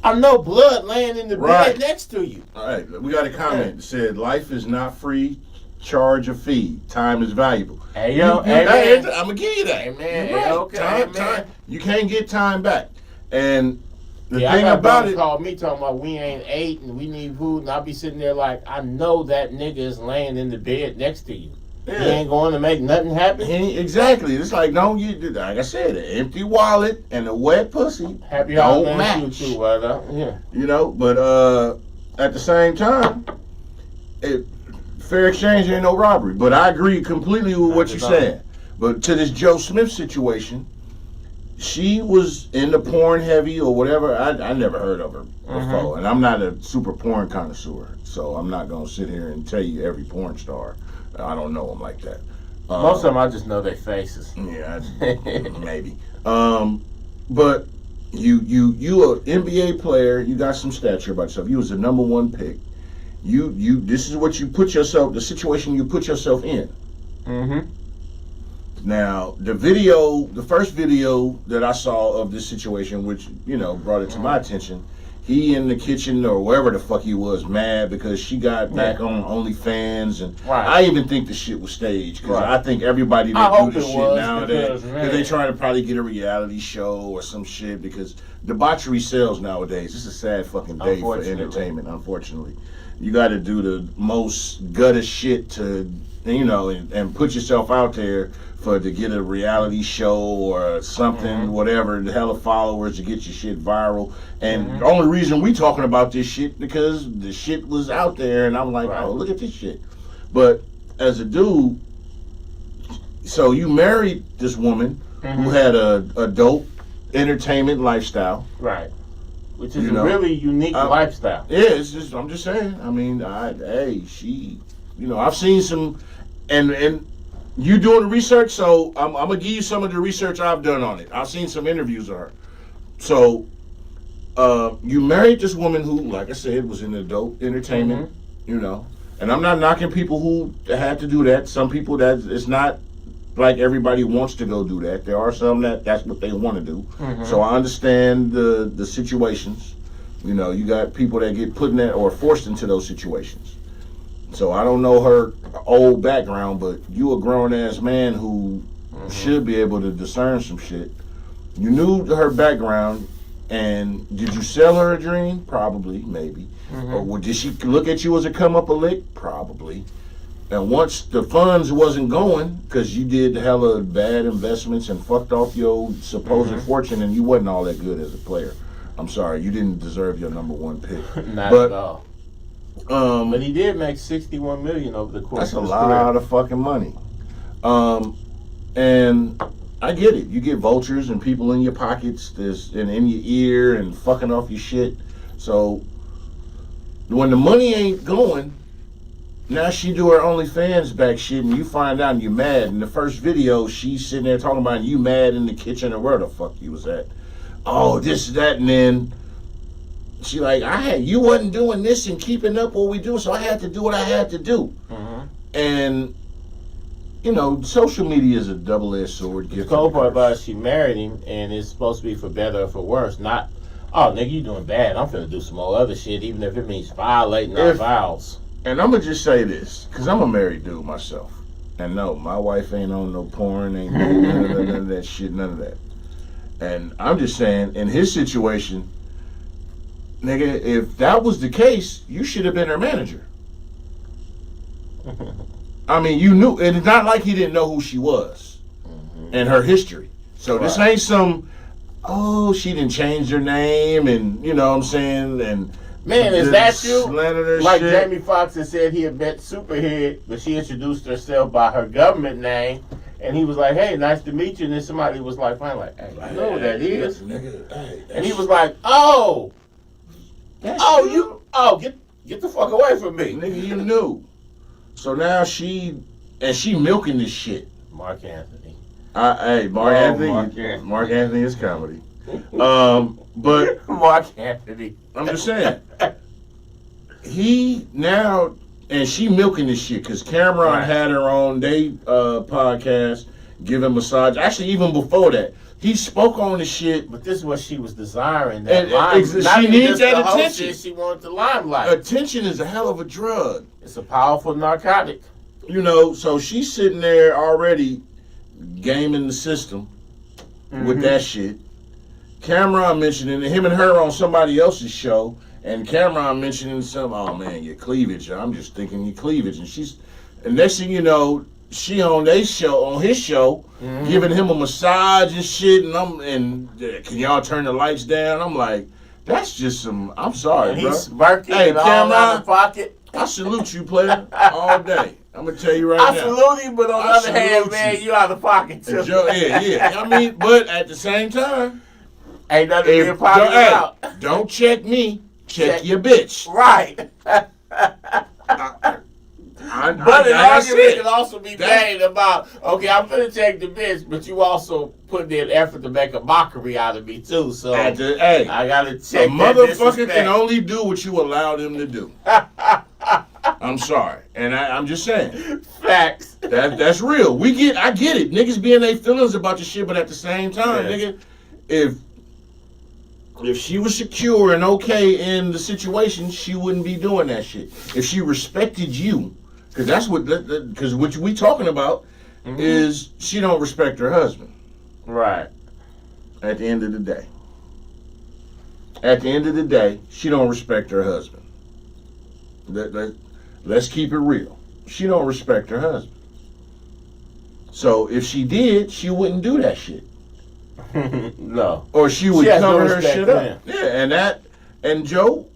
I know blood laying in the bed next to you. All right, we got a comment that said, life is not free, charge a fee. Time is valuable. Hey, yo, I'm going to give you that. Amen. Right. Okay, time, you can't get time back. And the thing I got about it, called me talking about we ain't ate and we need food, and I'll be sitting there like, I know that nigga is laying in the bed next to you. Yeah. He ain't going to make nothing happen. Exactly. It's like, no, like I said, an empty wallet and a wet pussy Happy don't match. You too, brother. Yeah. You know, but at the same time, fair exchange ain't no robbery. But I agree completely with what you're saying. But to this Joe Smith situation, she was into porn heavy or whatever. I never heard of her before. And I'm not a super porn connoisseur, so I'm not going to sit here and tell you every porn star. I don't know them like that. Most of them, I just know their faces. Yeah, maybe. But you an NBA player. You got some stature about yourself. You was the number one pick. You. This is what you put yourself. The situation you put yourself in. Mm-hmm. Now, the first video that I saw of this situation, which brought it to my attention. He in the kitchen or wherever the fuck he was mad because she got back on OnlyFans, and I even think the shit was staged because I think everybody that do this shit nowadays because they trying to probably get a reality show or some shit because debauchery sells nowadays. It's a sad fucking day for entertainment. Unfortunately, you got to do the most gutter shit to and put yourself out there to get a reality show or something, whatever, the hell of followers to get your shit viral. And the only reason we talking about this shit because the shit was out there, and I'm like, oh, look at this shit. But as a dude, so you married this woman who had a dope entertainment lifestyle, right? Which is a really unique lifestyle. Yeah, it's just I'm just saying. I mean, she, I've seen some, and. You doing the research, so I'm gonna give you some of the research I've done on it. I've seen some interviews of her. So, you married this woman who, like I said, was in adult entertainment, And I'm not knocking people who had to do that. Some people it's not like everybody wants to go do that. There are some that's what they want to do. So I understand the situations. You got people that get put in that or forced into those situations. So I don't know her old background, but you a grown-ass man who should be able to discern some shit. You knew her background, and did you sell her a dream? Probably, maybe. Or did she look at you as a come-up-a-lick? Probably. And once the funds wasn't going, because you did hella bad investments and fucked off your supposed fortune, and you wasn't all that good as a player. I'm sorry, you didn't deserve your number one pick. Not at all. But he did make $61 million over the course. That's a lot of fucking money. And I get it. You get vultures and people in your pockets, and in your ear, and fucking off your shit. So when the money ain't going, now she do her OnlyFans back shit, and you find out and you mad. In the first video, she's sitting there talking about you mad in the kitchen or where the fuck you was at. oh, this, that, and then she like, you wasn't doing this and keeping up what we do, so I had to do what I had to do. Mm-hmm. And, social media is a double-edged sword. The cold part about it, she married him, and it's supposed to be for better or for worse. Not, oh, nigga, you doing bad. I'm finna do some more other shit, even if it means violating our vows. And I'm gonna just say this, because I'm a married dude myself. And no, my wife ain't on no porn, ain't doing none of that shit, none of that. And I'm just saying, in his situation, nigga, if that was the case, you should have been her manager. I mean, you knew, and it's not like he didn't know who she was and her history. So this ain't some, she didn't change her name, and you know what I'm saying, and man, is that you? Like shit. Jamie Foxx had said he had met Superhead, but she introduced herself by her government name. And he was like, hey, nice to meet you. And then somebody was like, fine, like, hey, I know what that is. And he was like, get the fuck away from me. Nigga, you knew. So now she milking this shit. Mark Anthony. Mark Anthony is comedy. But Mark Anthony. I'm just saying. He now, and she milking this shit because Cameron had her on their podcast, giving massage. Actually, even before that, he spoke on the shit. But this is what she was desiring. She needs that attention. She wanted the limelight. Attention is a hell of a drug. It's a powerful narcotic. So she's sitting there already gaming the system with that shit. Cameron mentioning him and her on somebody else's show, and Cameron mentioning oh man, your cleavage. I'm just thinking your cleavage, and next thing you know, she on his show, giving him a massage and shit, and can y'all turn the lights down? I'm like, that's just some. I'm sorry, and bro. He's smirking hey, Cameron, pocket. I salute you, player, all day. I'm gonna tell you right now. I salute you, but on the other hand, man, you out of pocket too. Yeah. I mean, but at the same time, ain't nothing being pocket out. Don't check me. Check your bitch. Right. But an argument can also be made about, okay, I'm going to check the bitch, but you also put in effort to make a mockery out of me, too. So I got to check. A motherfucker can only do what you allow them to do. I'm sorry. And I'm just saying. Facts. That's real. I get it. Niggas be in their feelings about your shit, but at the same time, nigga, if she was secure and okay in the situation, she wouldn't be doing that shit. If she respected you, because that's what we talking about is she don't respect her husband. Right. At the end of the day. At the end of the day, she don't respect her husband. Let's keep it real. She don't respect her husband. So if she did, she wouldn't do that shit. No. Or she would cover her shit up. Yeah, and Joe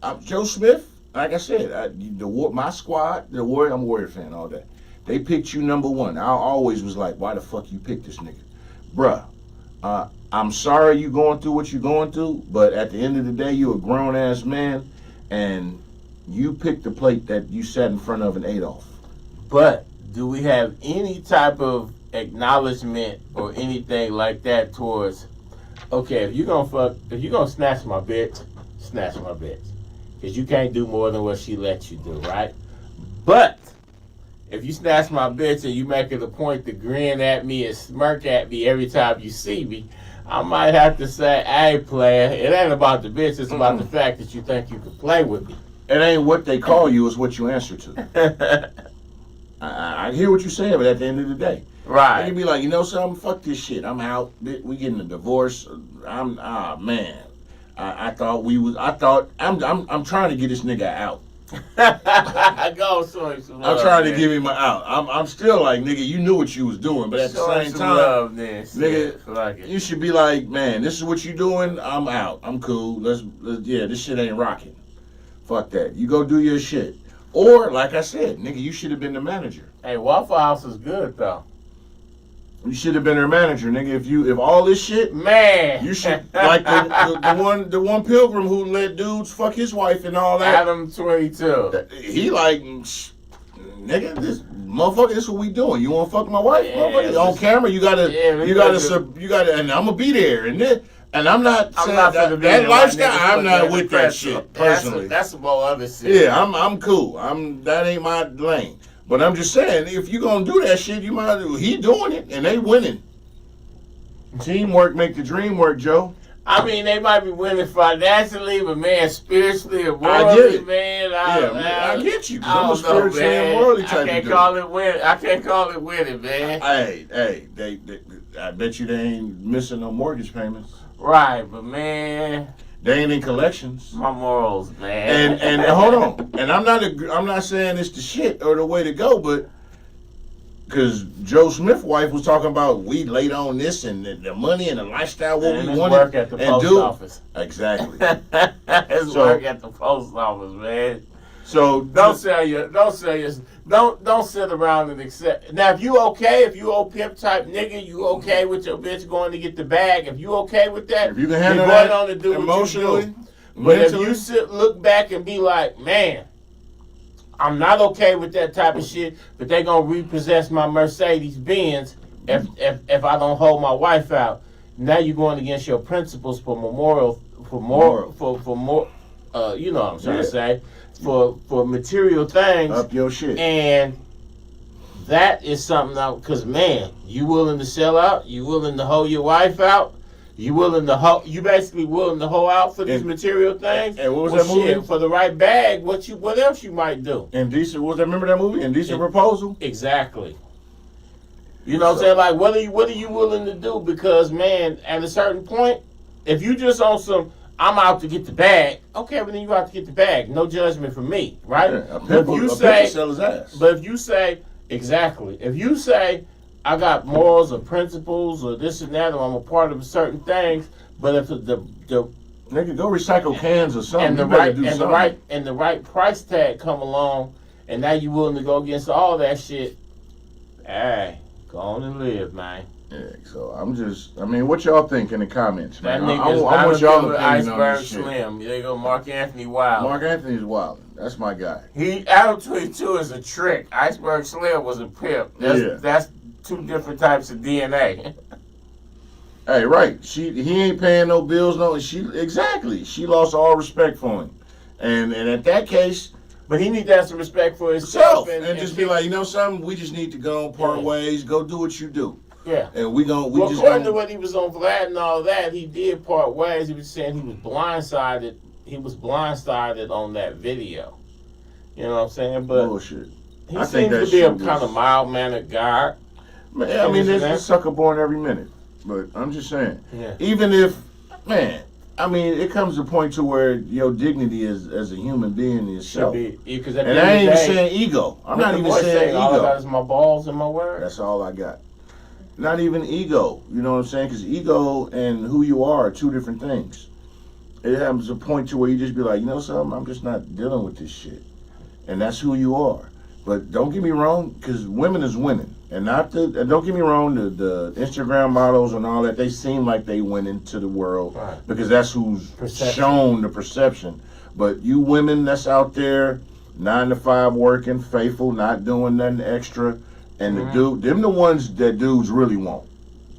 Smith, like I said, my squad, I'm a Warrior fan all day. They picked you number one. I always was like, why the fuck you picked this nigga? Bruh, I'm sorry you going through what you're going through, but at the end of the day, you a grown-ass man, and you picked the plate that you sat in front of and ate off. But do we have any type of acknowledgement or anything like that towards, okay, if you're gonna snatch my bitch, snatch my bitch. Because you can't do more than what she lets you do, right? But if you snatch my bitch and you make it a point to grin at me and smirk at me every time you see me, I might have to say, hey, player, it ain't about the bitch, it's about the fact that you think you can play with me. It ain't what they call you, it's what you answer to. I hear what you're saying, but at the end of the day, right? You can be like, you know something? Fuck this shit. I'm out. We getting a divorce. Man. I'm trying to get this nigga out. I'm trying to give him an out. I'm still like, nigga, you knew what you was doing, but at the same time, nigga, you should be like, man, this is what you doing. I'm out. I'm cool. Let's this shit ain't rocking. Fuck that. You go do your shit. Or, like I said, nigga, you should have been the manager. Hey, Waffle House is good, though. You should have been her manager, nigga. If all this shit, man, you should like the one pilgrim who let dudes fuck his wife and all that. Adam 22. He like, nigga, this motherfucker. This is what we doing. You want to fuck my wife, motherfucker? On camera, you gotta, and I'm gonna be there. And then, And I'm not saying that lifestyle. I'm not with that shit personally. That's some more other shit. Yeah, I'm cool. That ain't my lane. But I'm just saying, if you gonna do that shit, you might. He doing it, and they winning. Teamwork make the dream work, Joe. I mean, they might be winning financially, but man, spiritually and morally, man, I get you. I'm a spiritually and morally type of dude. I can't call it winning, man. Hey, I bet you they ain't missing no mortgage payments. Right, but man, they ain't in collections. My morals, man. And hold on, and I'm not saying it's the shit or the way to go, but. Because Joe Smith's wife was talking about we laid on this and the money and the lifestyle what we wanted work at the post office. Exactly. It's work at the post office, man. So don't sit around and accept. Now, if you old pimp type nigga, you okay with your bitch going to get the bag? If you okay with that, if you can handle that on to do emotionally, but if you look back and be like, man, I'm not okay with that type of shit, but they gonna repossess my Mercedes Benz if I don't hold my wife out. Now you're going against your principles for more, you know what I'm trying to say, for material things. Up your shit. And that is something because man, you willing to sell out? You willing to hold your wife out? You basically willing to hold out for these material things? And what was that movie? For the right bag, what else you might do? Indecent, remember that movie? Indecent Proposal? Exactly. You know what I'm saying? Like, what are you willing to do? Because, man, at a certain point, if you just on some, I'm out to get the bag, okay, but then you out to get the bag. No judgment from me, right? Yeah, but if you say, exactly, if you say, I got morals or principles or this and that, or I'm a part of certain things. But if the nigga go recycle cans or something, and the right price tag come along, and now you willing to go against all that shit, hey, go on and live, man. Yeah, so what y'all think in the comments, man? That nigga's I want y'all to Iceberg Slim. There you go, Mark Anthony Wild. Mark Anthony's wild. That's my guy. Adam 22 is a trick. Iceberg Slim was a pimp. That's two different types of DNA. Hey, right. He ain't paying no bills, she lost all respect for him. And at that case, but he need to have some respect for himself and just be like, you know something, we just need to go and part ways, go do what you do. Yeah. And according to what he was on Vlad and all that, he did part ways. He was saying he was blindsided. He was blindsided on that video. You know what I'm saying? But bullshit. He seems to be a kind of mild-mannered guy. Man, I mean, there's a sucker born every minute. But I'm just saying, even if, man, I mean, it comes to a point to where your dignity as a human being is self. And I ain't even saying ego. I'm not even saying ego. All I got is my balls and my word. That's all I got. Not even ego. You know what I'm saying? Because ego and who you are two different things. It happens a point to where you just be like, you know something, I'm just not dealing with this shit. And that's who you are. But don't get me wrong, because women is winning. And don't get me wrong, the Instagram models and all that, they seem like they went into the world because that's who's shown the perception. But you women that's out there, 9 to 5 working, faithful, not doing nothing extra, and them the ones that dudes really want.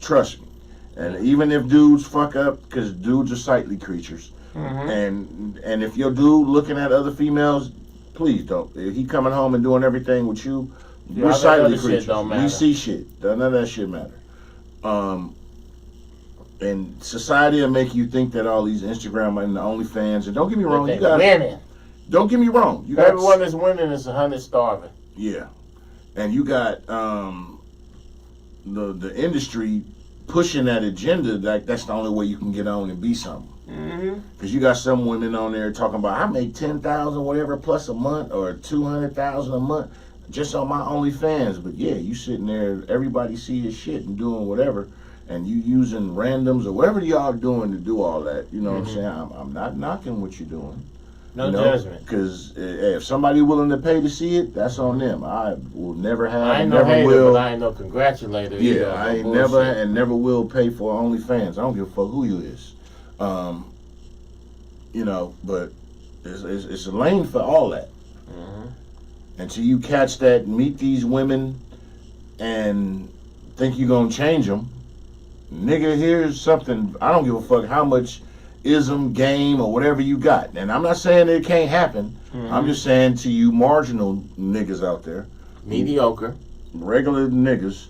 Trust me. And even if dudes fuck up, because dudes are sightly creatures, and if your dude looking at other females, please don't. If he coming home and doing everything with you, we're sightly creatures. We see shit. None of that shit matter. And society will make you think that all these Instagram and the OnlyFans, and don't get me wrong, you got winning. Don't get me wrong, you got everyone that's winning is 100 starving. Yeah, and you got the industry pushing that agenda like that's the only way you can get on and be something. Because you got some women on there talking about I make $10,000 whatever plus a month or $200,000 a month just on my OnlyFans. But yeah, you sitting there, everybody see your shit and doing whatever, and you using randoms or whatever y'all doing to do all that. You know what I'm saying? I'm not knocking what you're doing. No judgment. Because if somebody willing to pay to see it, that's on them. I will never have. I ain't never no hater, will. but I ain't no congratulator. Yeah, I ain't never and never will pay for OnlyFans. I don't give a fuck who you is. You know, but it's a lane for all that. Until you catch that, meet these women, and think you're gonna change them, nigga, here's something. I don't give a fuck how much ism, game, or whatever you got. And I'm not saying it can't happen. Mm-hmm. I'm just saying to you marginal niggas out there. Mediocre. Regular niggas.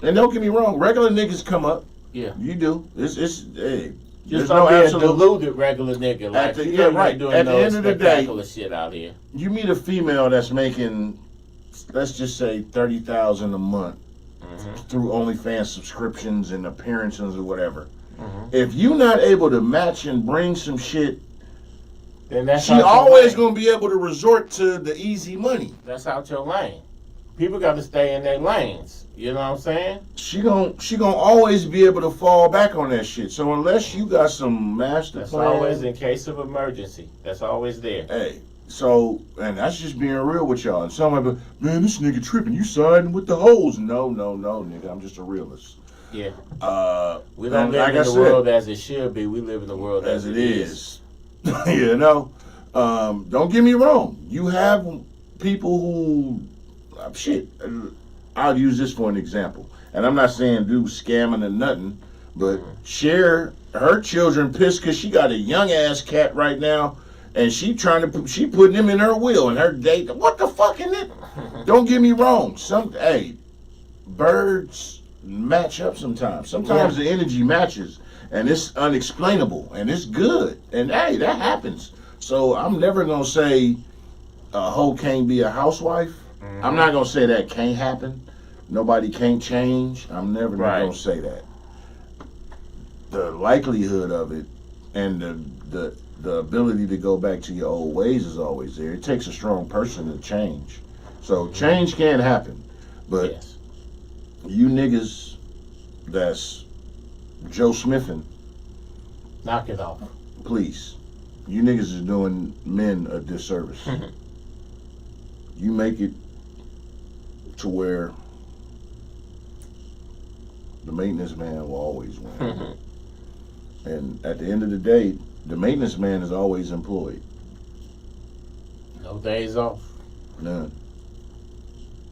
And don't get me wrong, regular niggas come up. Yeah. You do. Hey. Just don't be a deluded regular nigga. Like, right. Doing at the end of the day, shit out here. You meet a female that's making, let's just say, $30,000 a month through OnlyFans subscriptions and appearances or whatever. If you're not able to match and bring some shit, then that's she always gonna be able to resort to the easy money. That's out your lane. People got to stay in their lanes. You know what I'm saying? She gonna always be able to fall back on that shit. So unless you got some master plan, that's always in case of emergency. That's always there. Hey, so and that's just being real with y'all. And somebody, man, this nigga tripping. You siding with the hoes? No, nigga. I'm just a realist. Yeah. We don't live in the world as it should be. We live in the world as it is. You know. Don't get me wrong. You have people who shit. I'll use this for an example. And I'm not saying do scamming or nothing, but Cher, her children pissed because she got a young ass cat right now, and she putting him in her will and her date. What the fuck is it? Don't get me wrong. Birds match up sometimes. Sometimes the energy matches, and it's unexplainable, and it's good. And hey, that happens. So I'm never gonna say a hoe can't be a housewife. I'm not gonna say that can't happen. Nobody can't change. I'm never gonna say that. The likelihood of it and the ability to go back to your old ways is always there. It takes a strong person to change. So change can happen. But you niggas that's Joe Smithin, knock it off. Please. You niggas is doing men a disservice. You make it to where the maintenance man will always win. And at the end of the day, the maintenance man is always employed. No days off. None.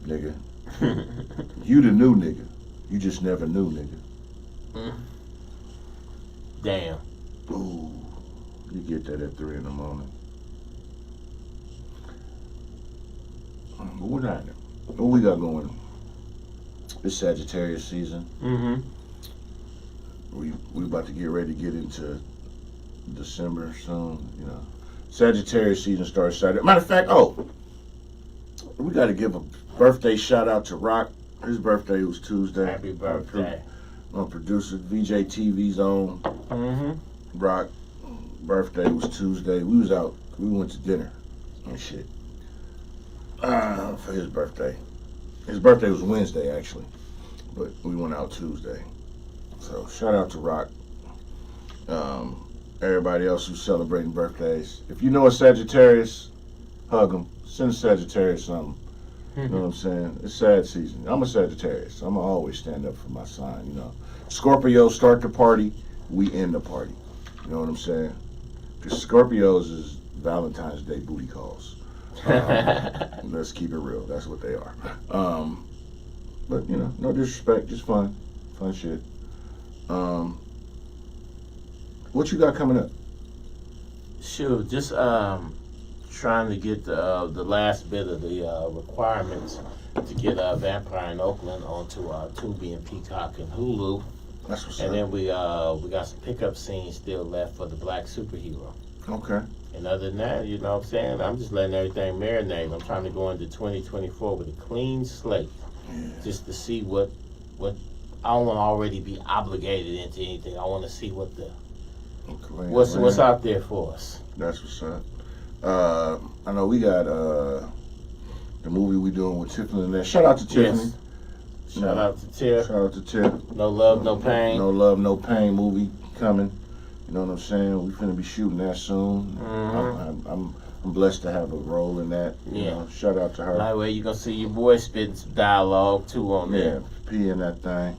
Nigga. You the new nigga. You just never knew, nigga. Damn. Ooh. You get that at 3 a.m. What we got going? It's Sagittarius season. We about to get ready to get into December soon. You know, Sagittarius season starts Saturday. Matter of fact, we got to give a birthday shout out to Rock. His birthday was Tuesday. Happy birthday! My producer, VJ TV's own. Rock birthday was Tuesday. We was out. We went to dinner and shit. For his birthday. His birthday was Wednesday, actually. But we went out Tuesday. So, shout out to Rock. Everybody else who's celebrating birthdays. If you know a Sagittarius, hug them. Send a Sagittarius something. You know what I'm saying? It's sad season. I'm a Sagittarius. I'm going to always stand up for my sign, you know. Scorpios start the party. We end the party. You know what I'm saying? Because Scorpios is Valentine's Day booty calls. Let's keep it real. That's what they are. But you know, no disrespect, just fun shit. What you got coming up? Sure, just trying to get the last bit of the requirements to get Vampire in Oakland onto Tubi and Peacock and Hulu. That's what's up. And then we got some pickup scenes still left for the Black Superhero. Okay. And other than that, you know what I'm saying? I'm just letting everything marinate. I'm trying to go into 2024 with a clean slate. Just to see what I don't want to already be obligated into anything. I want to see what's out there for us. That's what's up. I know we got the movie we doing with Tiffany and that. Shout out to Tiffany. Shout out to Tiff. Shout out to Tiff. No Love, No Pain. No Love, No Pain movie coming. You know what I'm saying? We finna be shooting that soon. I'm blessed to have a role in that. You know, shout out to her. That way you gonna see your boy spitting some dialogue too on there. Yeah, P in that thing.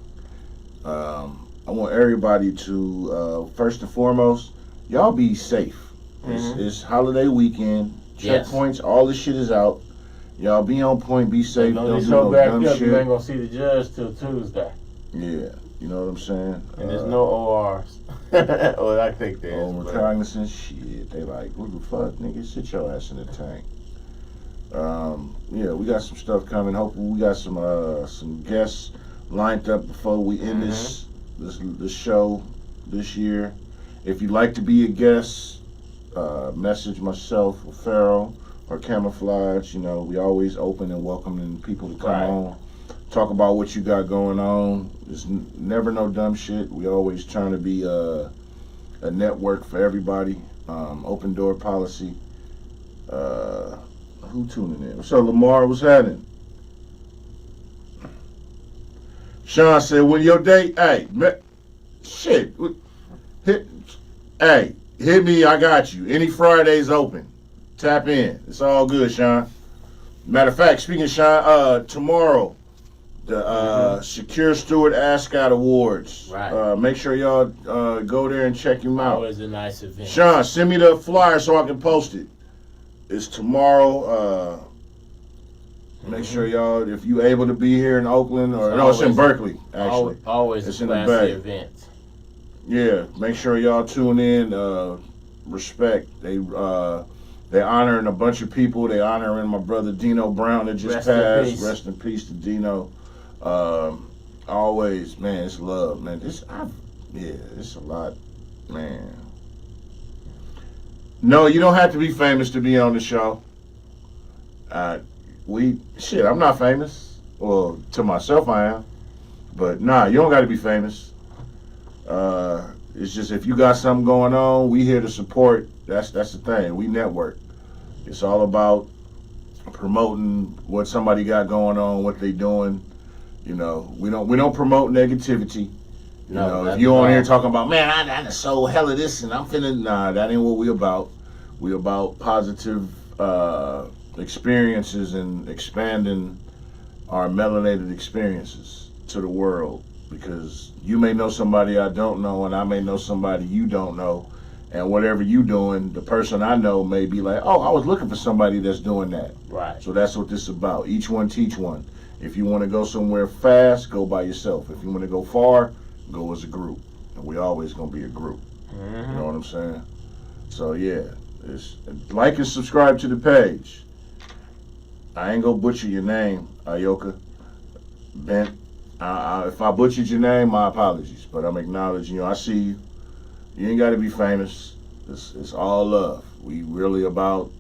I want everybody to first and foremost, y'all be safe. It's holiday weekend. Checkpoints, all this shit is out. Y'all be on point, be safe. Don't do no dumb shit. You ain't gonna see the judge till Tuesday. Yeah. You know what I'm saying? And there's no ORs. Well, I think there is. Overcognizant shit. They like, what the fuck, nigga? Sit your ass in the tank. Yeah, we got some stuff coming. Hopefully, we got some guests lined up before we end this show this year. If you'd like to be a guest, message myself or Pharaoh or Camouflage. You know, we always open and welcoming people to come on. Talk about what you got going on. There's never no dumb shit. We always trying to be a network for everybody. Open door policy. Who tuning in? So Lamar, what's happening? Sean said, when your date, hey, shit, hit me, I got you. Any Fridays open. Tap in. It's all good, Sean. Matter of fact, speaking of Sean, tomorrow, the Secure Steward Ascot Awards. Right. Make sure y'all go there and check him out. Always a nice event. Sean, send me the flyer so I can post it. It's tomorrow. Make sure y'all, if you able to be here in Oakland, or no, it's in Berkeley, actually. Always it's a classy event. Yeah, make sure y'all tune in. Respect. They honoring a bunch of people. They honoring my brother Dino Brown that just passed. Rest in peace to Dino. Always, man, it's love, man. It's a lot, man. No, you don't have to be famous to be on the show. I'm not famous. Well, to myself I am. But nah, you don't got to be famous. It's just if you got something going on, we here to support. That's the thing. We network. It's all about promoting what somebody got going on, what they doing. You know, we don't promote negativity. You know, if you on here talking about, man, I done sold hella this and I'm feeling, nah, that ain't what we about. We about positive experiences and expanding our melanated experiences to the world. Because you may know somebody I don't know, and I may know somebody you don't know. And whatever you doing, the person I know may be like, oh, I was looking for somebody that's doing that. Right. So that's what this is about. Each one teach one. If you want to go somewhere fast, go by yourself. If you want to go far, go as a group. And we always going to be a group. You know what I'm saying? So, yeah. Like and subscribe to the page. I ain't going to butcher your name, Ayoka Bent. If I butchered your name, my apologies. But I'm acknowledging you. I see you. You ain't got to be famous. It's all love. We really about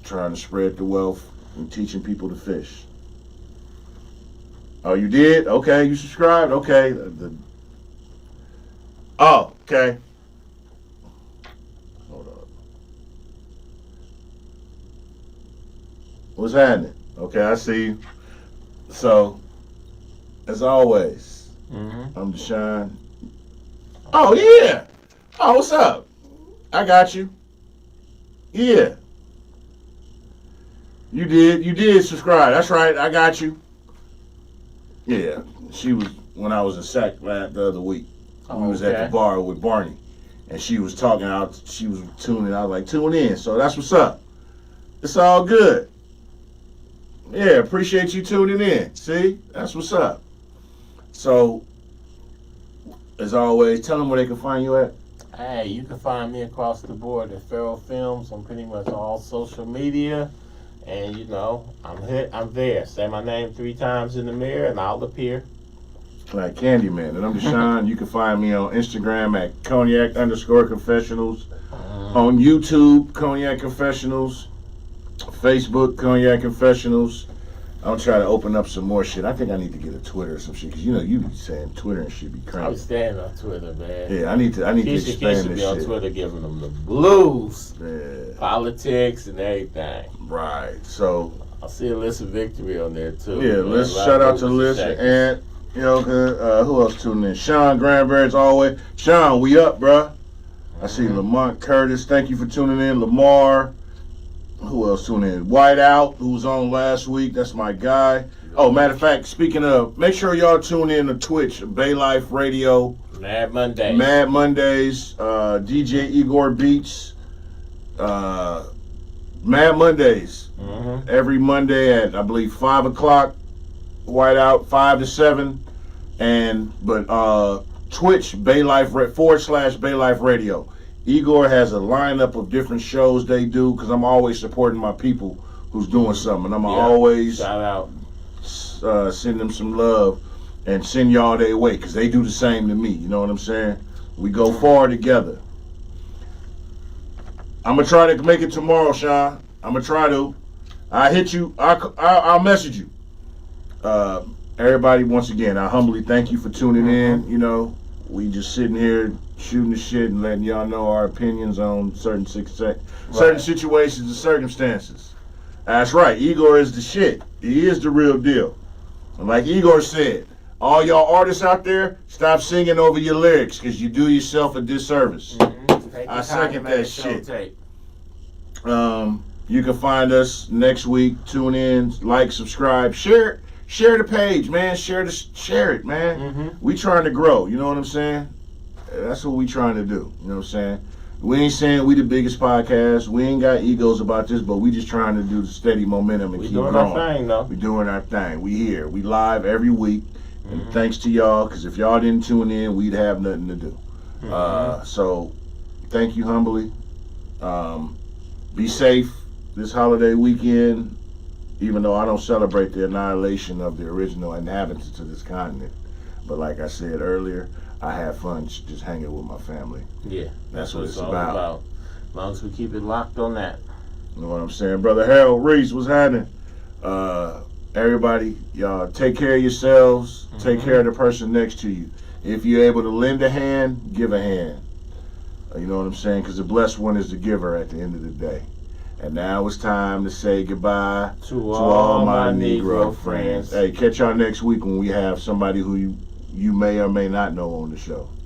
trying to spread the wealth and teaching people to fish. Oh, you did? Okay, you subscribed? Okay. Okay. Hold on. What's happening? Okay, I see you. So, as always, I'm Deshaun. Oh, yeah. Oh, what's up? I got you. Yeah. You did subscribe. That's right. I got you. Yeah. She was, when I was in SAC the other week, we was at the bar with Barney. And she was talking out, she was tuning. I was like, tune in. So that's what's up. It's all good. Yeah, appreciate you tuning in. See? That's what's up. So, as always, tell them where they can find you at. Hey, you can find me across the board at Pharaoh Films on pretty much all social media. And, you know, I'm there. Say my name 3 times in the mirror and I'll appear. Like Candyman. And I'm Deshaun. You can find me on Instagram at Cognac_Confessionals. On YouTube, Cognac Confessionals. Facebook, Cognac Confessionals. I'm trying to open up some more shit. I think I need to get a Twitter or some shit. Because, you know, you be saying Twitter and shit be crazy. I'm staying on Twitter, man. Yeah, I need to expand this shit. Be on Twitter giving them the blues. Yeah. Politics and everything. Right. So. I'll see Alyssa Victory on there, too. Yeah, let's shout out to Alyssa and, you know, who else tuning in? Sean Granberry, as always. Sean, we up, bruh. I see Lamont Curtis. Thank you for tuning in. Lamar. Who else tuned in? Whiteout, who was on last week. That's my guy. Oh, matter of fact, speaking of, make sure y'all tune in to Twitch, Bay Life Radio. Mad Mondays. Mad Mondays. DJ Igor Beats. Mad Mondays. Every Monday at, I believe, 5 o'clock. Whiteout, 5 to 7. But Twitch, /BayLife Radio. Igor has a lineup of different shows they do because I'm always supporting my people who's doing something. I'm always shout out, send them some love and send y'all their way because they do the same to me. You know what I'm saying? We go far together. I'm gonna try to make it tomorrow, Sean. I'm gonna try to. I hit you. I'll message you. Everybody, once again, I humbly thank you for tuning in. You know, we just sitting here shooting the shit and letting y'all know our opinions on certain situations and circumstances. That's right. Igor is the shit. He is the real deal. And like Igor said, all y'all artists out there, stop singing over your lyrics because you do yourself a disservice. I second that shit. You can find us next week. Tune in, like, subscribe, share the page, man. Share it, man. We trying to grow. You know what I'm saying? That's what we trying to do. You know what I'm saying? We ain't saying we the biggest podcast. We ain't got egos about this, but we just trying to do the steady momentum and keep growing. We doing our thing, though. We doing our thing. We here. We live every week. And thanks to y'all, because if y'all didn't tune in, we'd have nothing to do. So, thank you humbly. Be safe this holiday weekend, even though I don't celebrate the annihilation of the original inhabitants of this continent. But like I said earlier, I have fun just hanging with my family. Yeah, that's what it's all about. As long as we keep it locked on that. You know what I'm saying? Brother Harold Reese, what's happening? Everybody, y'all take care of yourselves. Take care of the person next to you. If you're able to lend a hand, give a hand. You know what I'm saying? Because the blessed one is the giver at the end of the day. And now it's time to say goodbye to all my Negro friends. Hey, catch y'all next week when we have somebody who you may or may not know on the show.